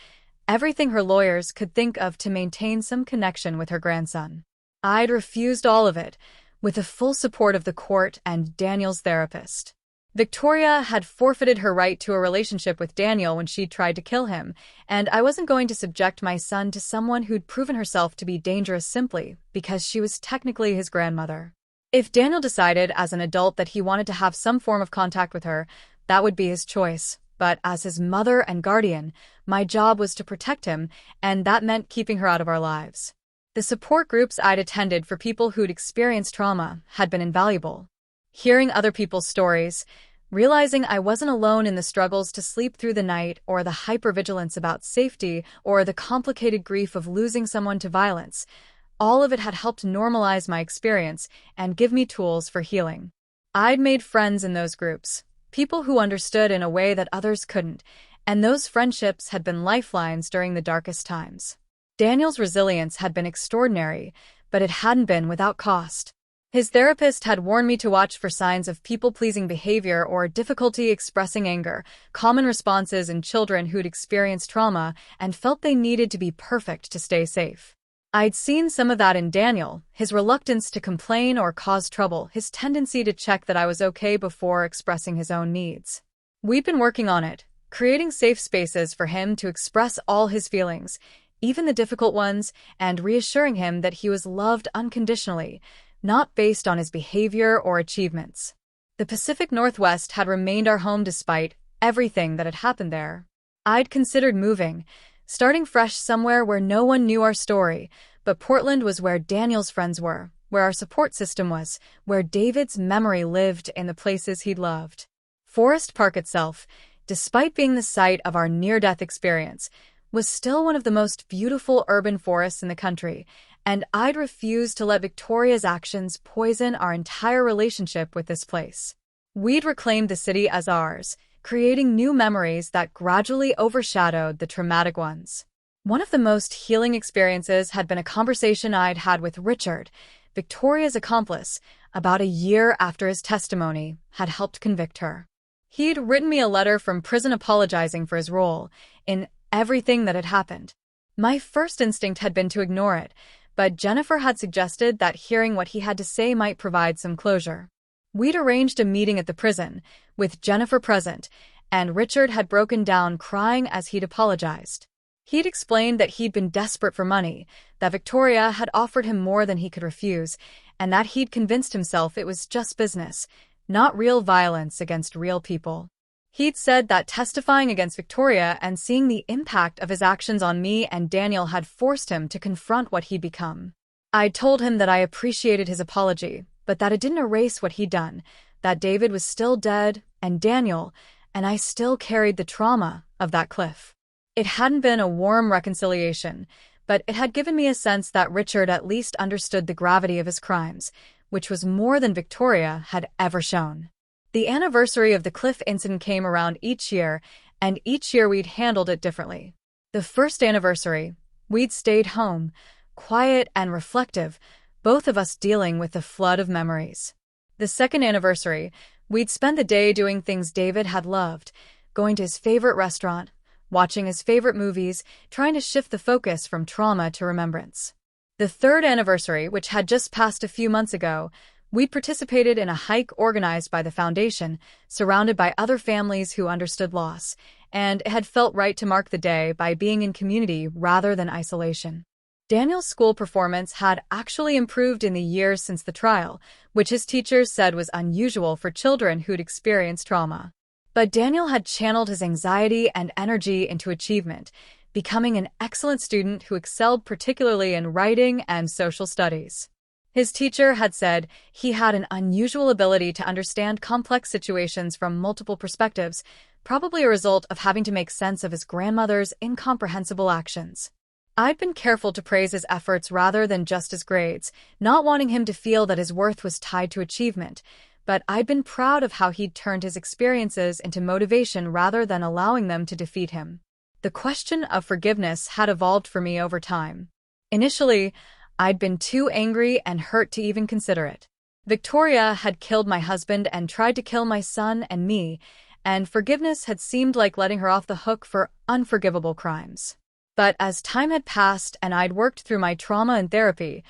everything her lawyers could think of to maintain some connection with her grandson. I'd refused all of it, with the full support of the court and Daniel's therapist. Victoria had forfeited her right to a relationship with Daniel when she'd tried to kill him, and I wasn't going to subject my son to someone who'd proven herself to be dangerous simply because she was technically his grandmother. If Daniel decided as an adult that he wanted to have some form of contact with her, that would be his choice. But as his mother and guardian, my job was to protect him, and that meant keeping her out of our lives. The support groups I'd attended for people who'd experienced trauma had been invaluable. Hearing other people's stories, realizing I wasn't alone in the struggles to sleep through the night or the hypervigilance about safety or the complicated grief of losing someone to violence, all of it had helped normalize my experience and give me tools for healing. I'd made friends in those groups, people who understood in a way that others couldn't, and those friendships had been lifelines during the darkest times. Daniel's resilience had been extraordinary, but it hadn't been without cost. His therapist had warned me to watch for signs of people-pleasing behavior or difficulty expressing anger, common responses in children who'd experienced trauma and felt they needed to be perfect to stay safe. I'd seen some of that in Daniel, his reluctance to complain or cause trouble, his tendency to check that I was okay before expressing his own needs. We'd been working on it, creating safe spaces for him to express all his feelings, even the difficult ones, and reassuring him that he was loved unconditionally, not based on his behavior or achievements. The Pacific Northwest had remained our home despite everything that had happened there. I'd considered moving, starting fresh somewhere where no one knew our story, but Portland was where Daniel's friends were, where our support system was, where David's memory lived in the places he'd loved. Forest Park itself, despite being the site of our near-death experience, was still one of the most beautiful urban forests in the country, and I'd refused to let Victoria's actions poison our entire relationship with this place. We'd reclaimed the city as ours, creating new memories that gradually overshadowed the traumatic ones. One of the most healing experiences had been a conversation I'd had with Richard, Victoria's accomplice, about a year after his testimony had helped convict her. He'd written me a letter from prison apologizing for his role in everything that had happened. My first instinct had been to ignore it, but Jennifer had suggested that hearing what he had to say might provide some closure. We'd arranged a meeting at the prison, with Jennifer present, and Richard had broken down crying as he'd apologized. He'd explained that he'd been desperate for money, that Victoria had offered him more than he could refuse, and that he'd convinced himself it was just business, not real violence against real people. He'd said that testifying against Victoria and seeing the impact of his actions on me and Daniel had forced him to confront what he'd become. I'd told him that I appreciated his apology, but that it didn't erase what he'd done, that David was still dead, and Daniel, and I still carried the trauma of that cliff. It hadn't been a warm reconciliation, but it had given me a sense that Richard at least understood the gravity of his crimes, which was more than Victoria had ever shown. The anniversary of the cliff incident came around each year, and each year we'd handled it differently. The first anniversary, we'd stayed home, quiet and reflective, both of us dealing with a flood of memories. The second anniversary, we'd spend the day doing things David had loved, going to his favorite restaurant, watching his favorite movies, trying to shift the focus from trauma to remembrance. The third anniversary, which had just passed a few months ago, we'd participated in a hike organized by the foundation, surrounded by other families who understood loss, and it had felt right to mark the day by being in community rather than isolation. Daniel's school performance had actually improved in the years since the trial, which his teachers said was unusual for children who'd experienced trauma. But Daniel had channeled his anxiety and energy into achievement, becoming an excellent student who excelled particularly in writing and social studies. His teacher had said he had an unusual ability to understand complex situations from multiple perspectives, probably a result of having to make sense of his grandmother's incomprehensible actions. I'd been careful to praise his efforts rather than just his grades, not wanting him to feel that his worth was tied to achievement, but I'd been proud of how he'd turned his experiences into motivation rather than allowing them to defeat him. The question of forgiveness had evolved for me over time. Initially, I'd been too angry and hurt to even consider it. Victoria had killed my husband and tried to kill my son and me, and forgiveness had seemed like letting her off the hook for unforgivable crimes. But as time had passed and I'd worked through my trauma and therapy,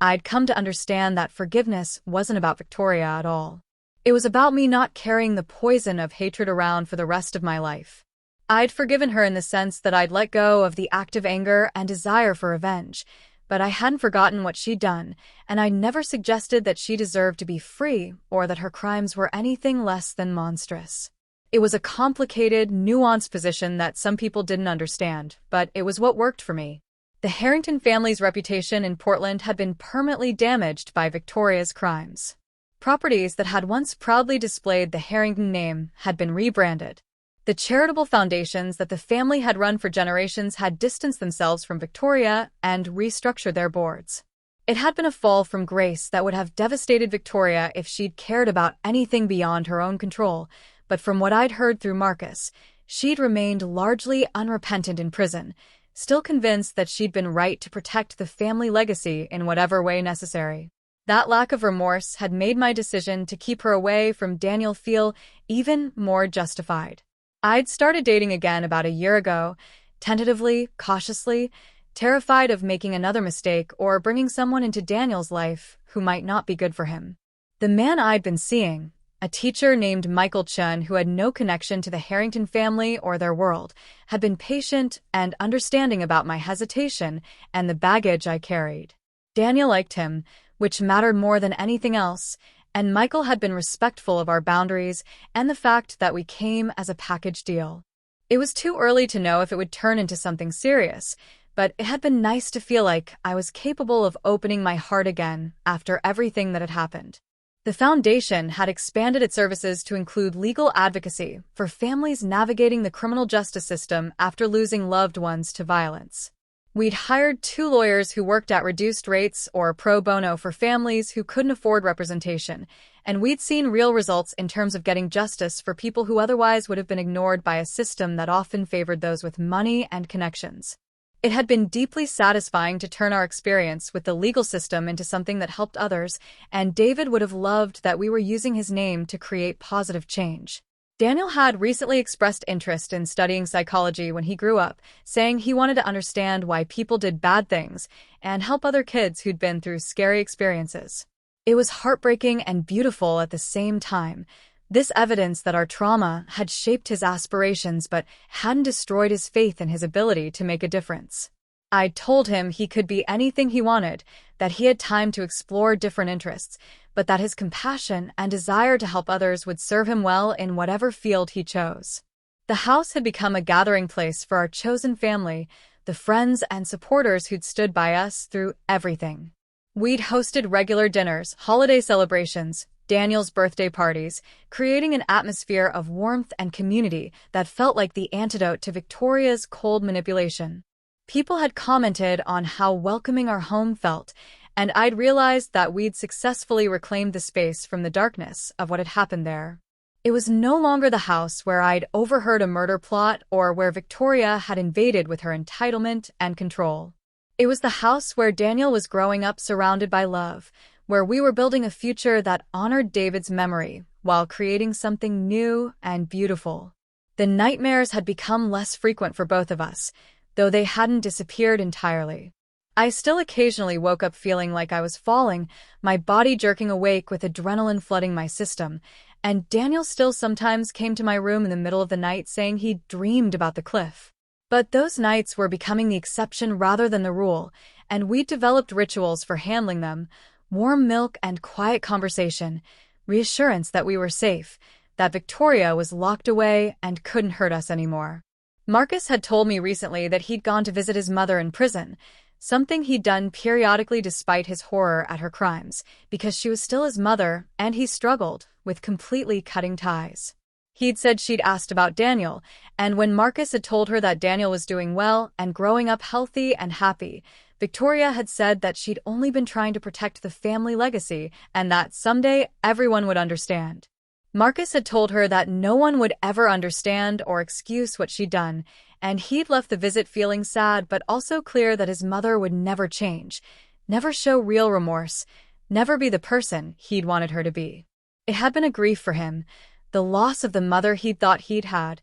I'd come to understand that forgiveness wasn't about Victoria at all. It was about me not carrying the poison of hatred around for the rest of my life. I'd forgiven her in the sense that I'd let go of the active anger and desire for revenge, but I hadn't forgotten what she'd done, and I'd never suggested that she deserved to be free or that her crimes were anything less than monstrous. It was a complicated, nuanced position that some people didn't understand, but it was what worked for me. The Harrington family's reputation in Portland had been permanently damaged by Victoria's crimes. Properties that had once proudly displayed the Harrington name had been rebranded. The charitable foundations that the family had run for generations had distanced themselves from Victoria and restructured their boards. It had been a fall from grace that would have devastated Victoria if she'd cared about anything beyond her own control, but from what I'd heard through Marcus, she'd remained largely unrepentant in prison, still convinced that she'd been right to protect the family legacy in whatever way necessary. That lack of remorse had made my decision to keep her away from Daniel feel even more justified. I'd started dating again about a year ago, tentatively, cautiously, terrified of making another mistake or bringing someone into Daniel's life who might not be good for him. The man I'd been seeing, a teacher named Michael Chun who had no connection to the Harrington family or their world, had been patient and understanding about my hesitation and the baggage I carried. Daniel liked him, which mattered more than anything else, and Michael had been respectful of our boundaries and the fact that we came as a package deal. It was too early to know if it would turn into something serious, but it had been nice to feel like I was capable of opening my heart again after everything that had happened. The foundation had expanded its services to include legal advocacy for families navigating the criminal justice system after losing loved ones to violence. We'd hired 2 lawyers who worked at reduced rates or pro bono for families who couldn't afford representation, and we'd seen real results in terms of getting justice for people who otherwise would have been ignored by a system that often favored those with money and connections. It had been deeply satisfying to turn our experience with the legal system into something that helped others, and David would have loved that we were using his name to create positive change. Daniel had recently expressed interest in studying psychology when he grew up, saying he wanted to understand why people did bad things and help other kids who'd been through scary experiences. It was heartbreaking and beautiful at the same time. This evidence that our trauma had shaped his aspirations but hadn't destroyed his faith in his ability to make a difference. I told him he could be anything he wanted, that he had time to explore different interests, but that his compassion and desire to help others would serve him well in whatever field he chose. The house had become a gathering place for our chosen family, the friends and supporters who'd stood by us through everything. We'd hosted regular dinners, holiday celebrations, Daniel's birthday parties, creating an atmosphere of warmth and community that felt like the antidote to Victoria's cold manipulation. People had commented on how welcoming our home felt, and I'd realized that we'd successfully reclaimed the space from the darkness of what had happened there. It was no longer the house where I'd overheard a murder plot or where Victoria had invaded with her entitlement and control. It was the house where Daniel was growing up surrounded by love, where we were building a future that honored David's memory while creating something new and beautiful. The nightmares had become less frequent for both of us, though they hadn't disappeared entirely. I still occasionally woke up feeling like I was falling, my body jerking awake with adrenaline flooding my system, and Daniel still sometimes came to my room in the middle of the night saying he'd dreamed about the cliff. But those nights were becoming the exception rather than the rule, and we'd developed rituals for handling them: warm milk and quiet conversation, reassurance that we were safe, that Victoria was locked away and couldn't hurt us anymore. Marcus had told me recently that he'd gone to visit his mother in prison, something he'd done periodically despite his horror at her crimes, because she was still his mother and he struggled with completely cutting ties. He'd said she'd asked about Daniel, and when Marcus had told her that Daniel was doing well and growing up healthy and happy, Victoria had said that she'd only been trying to protect the family legacy and that someday everyone would understand. Marcus had told her that no one would ever understand or excuse what she'd done, and he'd left the visit feeling sad but also clear that his mother would never change, never show real remorse, never be the person he'd wanted her to be. It had been a grief for him, the loss of the mother he'd thought he'd had,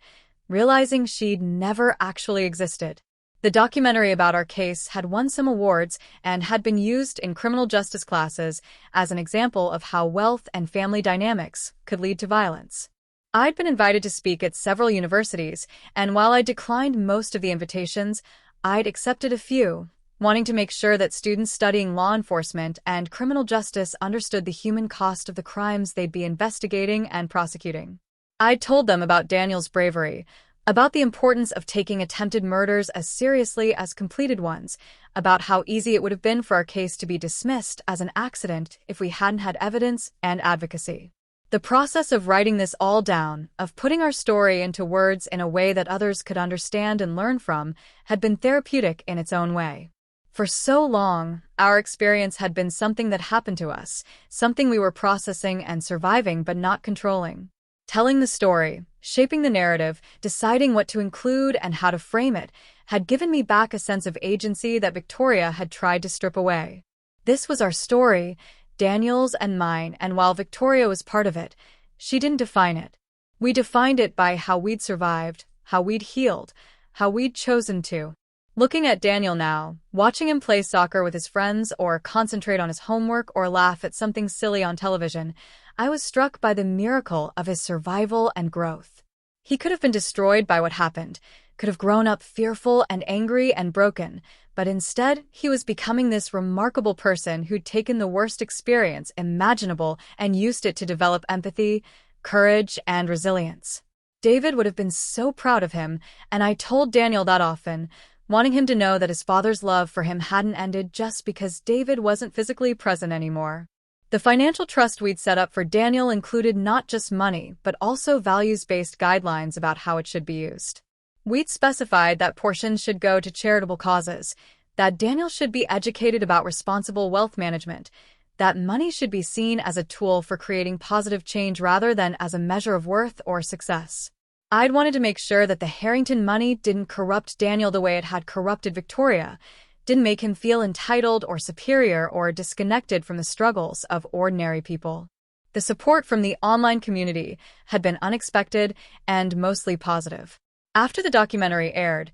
realizing she'd never actually existed. The documentary about our case had won some awards and had been used in criminal justice classes as an example of how wealth and family dynamics could lead to violence. I'd been invited to speak at several universities, and while I declined most of the invitations, I'd accepted a few, wanting to make sure that students studying law enforcement and criminal justice understood the human cost of the crimes they'd be investigating and prosecuting. I'd told them about Daniel's bravery, about the importance of taking attempted murders as seriously as completed ones, about how easy it would have been for our case to be dismissed as an accident if we hadn't had evidence and advocacy. The process of writing this all down, of putting our story into words in a way that others could understand and learn from, had been therapeutic in its own way. For so long, our experience had been something that happened to us, something we were processing and surviving but not controlling. Telling the story, shaping the narrative, deciding what to include and how to frame it, had given me back a sense of agency that Victoria had tried to strip away. This was our story, Daniel's and mine, and while Victoria was part of it, she didn't define it. We defined it by how we'd survived, how we'd healed, how we'd chosen to. Looking at Daniel now, watching him play soccer with his friends or concentrate on his homework or laugh at something silly on television, I was struck by the miracle of his survival and growth. He could have been destroyed by what happened, could have grown up fearful and angry and broken, but instead he was becoming this remarkable person who'd taken the worst experience imaginable and used it to develop empathy, courage, and resilience. David would have been so proud of him, and I told Daniel that often, wanting him to know that his father's love for him hadn't ended just because David wasn't physically present anymore. The financial trust we'd set up for Daniel included not just money, but also values-based guidelines about how it should be used. We'd specified that portions should go to charitable causes, that Daniel should be educated about responsible wealth management, that money should be seen as a tool for creating positive change rather than as a measure of worth or success. I'd wanted to make sure that the Harrington money didn't corrupt Daniel the way it had corrupted Victoria, didn't make him feel entitled or superior or disconnected from the struggles of ordinary people. The support from the online community had been unexpected and mostly positive. After the documentary aired,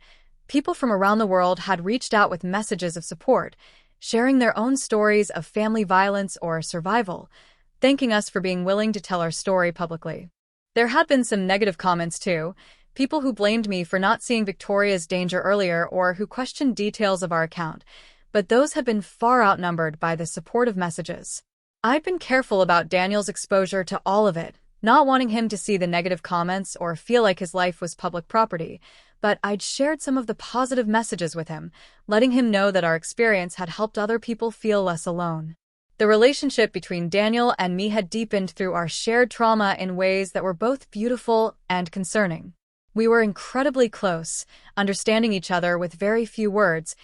people from around the world had reached out with messages of support, sharing their own stories of family violence or survival, thanking us for being willing to tell our story publicly. There had been some negative comments too, people who blamed me for not seeing Victoria's danger earlier or who questioned details of our account, but those had been far outnumbered by the supportive messages. I'd been careful about Daniel's exposure to all of it, not wanting him to see the negative comments or feel like his life was public property, but I'd shared some of the positive messages with him, letting him know that our experience had helped other people feel less alone. The relationship between Daniel and me had deepened through our shared trauma in ways that were both beautiful and concerning. We were incredibly close, understanding each other with very few words,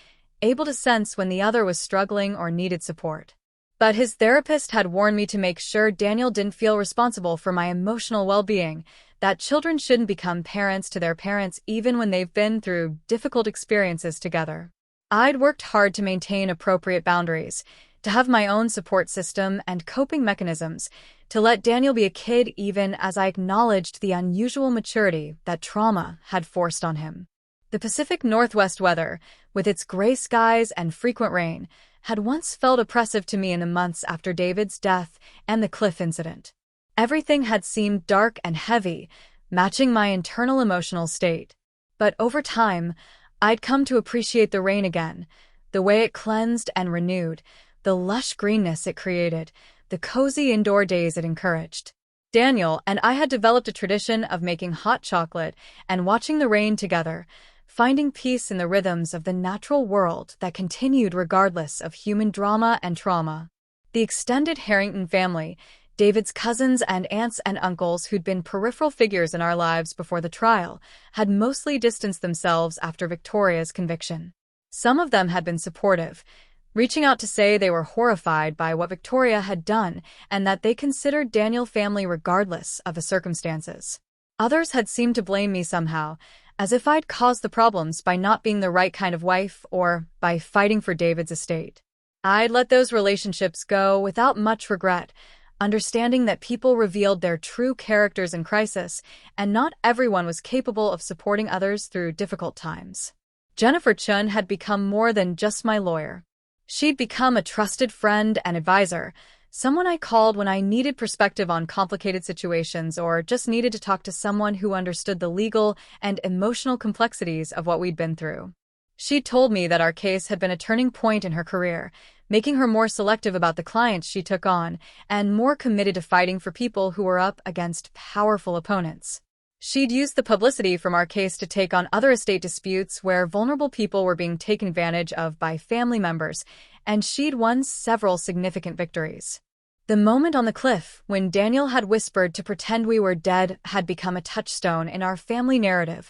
able to sense when the other was struggling or needed support. But his therapist had warned me to make sure Daniel didn't feel responsible for my emotional well-being, that children shouldn't become parents to their parents even when they've been through difficult experiences together. I'd worked hard to maintain appropriate boundaries, to have my own support system and coping mechanisms, to let Daniel be a kid even as I acknowledged the unusual maturity that trauma had forced on him. The Pacific Northwest weather, with its gray skies and frequent rain, had once felt oppressive to me in the months after David's death and the cliff incident. Everything had seemed dark and heavy, matching my internal emotional state. But over time, I'd come to appreciate the rain again, the way it cleansed and renewed, the lush greenness it created, the cozy indoor days it encouraged. Daniel and I had developed a tradition of making hot chocolate and watching the rain together, finding peace in the rhythms of the natural world that continued regardless of human drama and trauma. The extended Harrington family, David's cousins and aunts and uncles who'd been peripheral figures in our lives before the trial, had mostly distanced themselves after Victoria's conviction. Some of them had been supportive, reaching out to say they were horrified by what Victoria had done and that they considered Daniel family regardless of the circumstances. Others had seemed to blame me somehow, as if I'd caused the problems by not being the right kind of wife or by fighting for David's estate. I'd let those relationships go without much regret, understanding that people revealed their true characters in crisis, and not everyone was capable of supporting others through difficult times. Jennifer Chun had become more than just my lawyer. She'd become a trusted friend and advisor, someone I called when I needed perspective on complicated situations or just needed to talk to someone who understood the legal and emotional complexities of what we'd been through. She'd told me that our case had been a turning point in her career, making her more selective about the clients she took on and more committed to fighting for people who were up against powerful opponents. She'd used the publicity from our case to take on other estate disputes where vulnerable people were being taken advantage of by family members, and she'd won several significant victories. The moment on the cliff, when Daniel had whispered to pretend we were dead, had become a touchstone in our family narrative,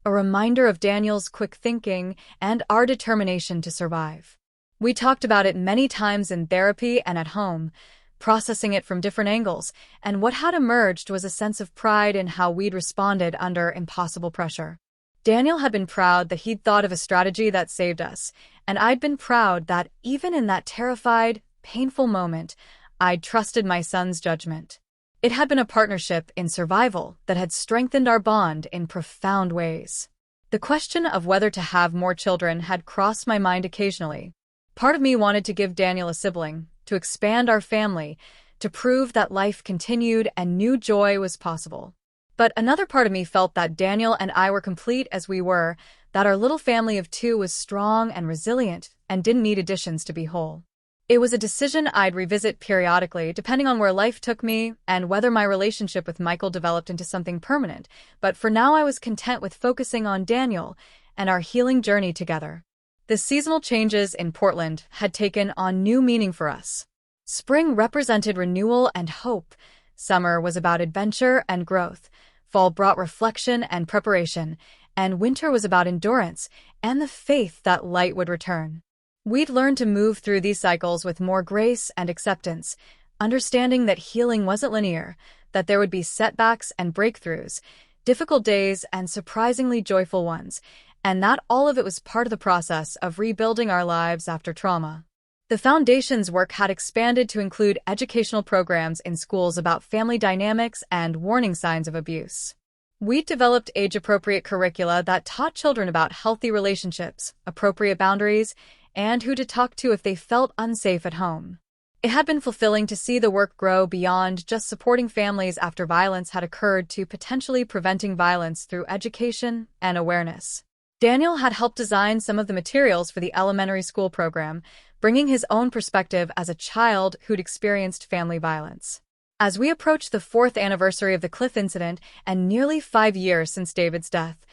a reminder of Daniel's quick thinking and our determination to survive. We talked about it many times in therapy and at home, processing it from different angles, and what had emerged was a sense of pride in how we'd responded under impossible pressure. Daniel had been proud that he'd thought of a strategy that saved us, and I'd been proud that, even in that terrified, painful moment, I'd trusted my son's judgment. It had been a partnership in survival that had strengthened our bond in profound ways. The question of whether to have more children had crossed my mind occasionally. Part of me wanted to give Daniel a sibling, to expand our family, to prove that life continued and new joy was possible. But another part of me felt that Daniel and I were complete as we were, that our little family of two was strong and resilient and didn't need additions to be whole. It was a decision I'd revisit periodically, depending on where life took me and whether my relationship with Michael developed into something permanent, but for now I was content with focusing on Daniel and our healing journey together. The seasonal changes in Portland had taken on new meaning for us. Spring represented renewal and hope. Summer was about adventure and growth. Fall brought reflection and preparation. And winter was about endurance and the faith that light would return. We'd learned to move through these cycles with more grace and acceptance, understanding that healing wasn't linear, that there would be setbacks and breakthroughs, difficult days and surprisingly joyful ones, and that all of it was part of the process of rebuilding our lives after trauma. The Foundation's work had expanded to include educational programs in schools about family dynamics and warning signs of abuse. We developed age-appropriate curricula that taught children about healthy relationships, appropriate boundaries, and who to talk to if they felt unsafe at home. It had been fulfilling to see the work grow beyond just supporting families after violence had occurred to potentially preventing violence through education and awareness. Daniel had helped design some of the materials for the elementary school program, bringing his own perspective as a child who'd experienced family violence. As we approached the 4th anniversary of the Cliff incident and nearly 5 years since David's death,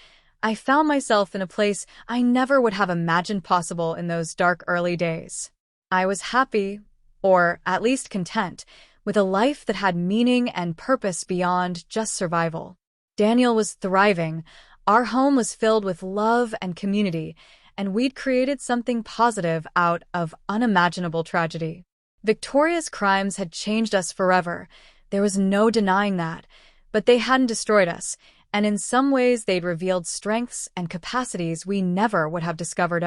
I found myself in a place I never would have imagined possible in those dark early days. I was happy, or at least content, with a life that had meaning and purpose beyond just survival. Daniel was thriving, our home was filled with love and community, and we'd created something positive out of unimaginable tragedy. Victoria's crimes had changed us forever. There was no denying that, but they hadn't destroyed us, and in some ways they'd revealed strengths and capacities we never would have discovered.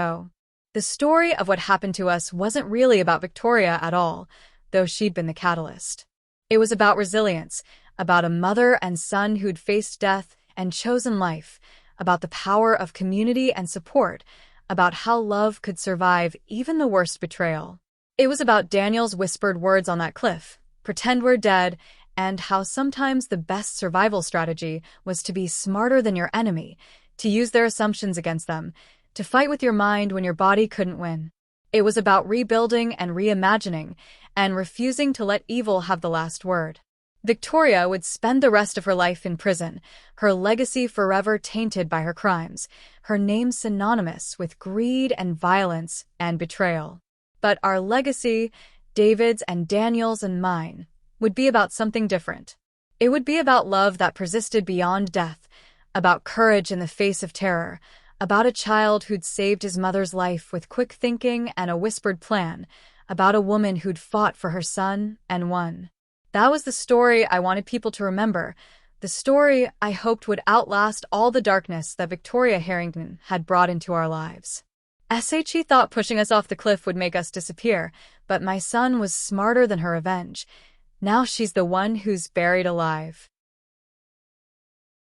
The story of what happened to us wasn't really about Victoria at all, though she'd been the catalyst. It was about resilience, about a mother and son who'd faced death and chosen life, about the power of community and support, about how love could survive even the worst betrayal. It was about Daniel's whispered words on that cliff, "Pretend we're dead," and how sometimes the best survival strategy was to be smarter than your enemy, to use their assumptions against them, to fight with your mind when your body couldn't win. It was about rebuilding and reimagining, and refusing to let evil have the last word. Victoria would spend the rest of her life in prison, her legacy forever tainted by her crimes, her name synonymous with greed and violence and betrayal. But our legacy, David's and Daniel's and mine, would be about something different. It would be about love that persisted beyond death, about courage in the face of terror, about a child who'd saved his mother's life with quick thinking and a whispered plan, about a woman who'd fought for her son and won. That was the story I wanted people to remember, the story I hoped would outlast all the darkness that Victoria Harrington had brought into our lives. SHE thought pushing us off the cliff would make us disappear, but my son was smarter than her revenge. Now she's the one who's buried alive.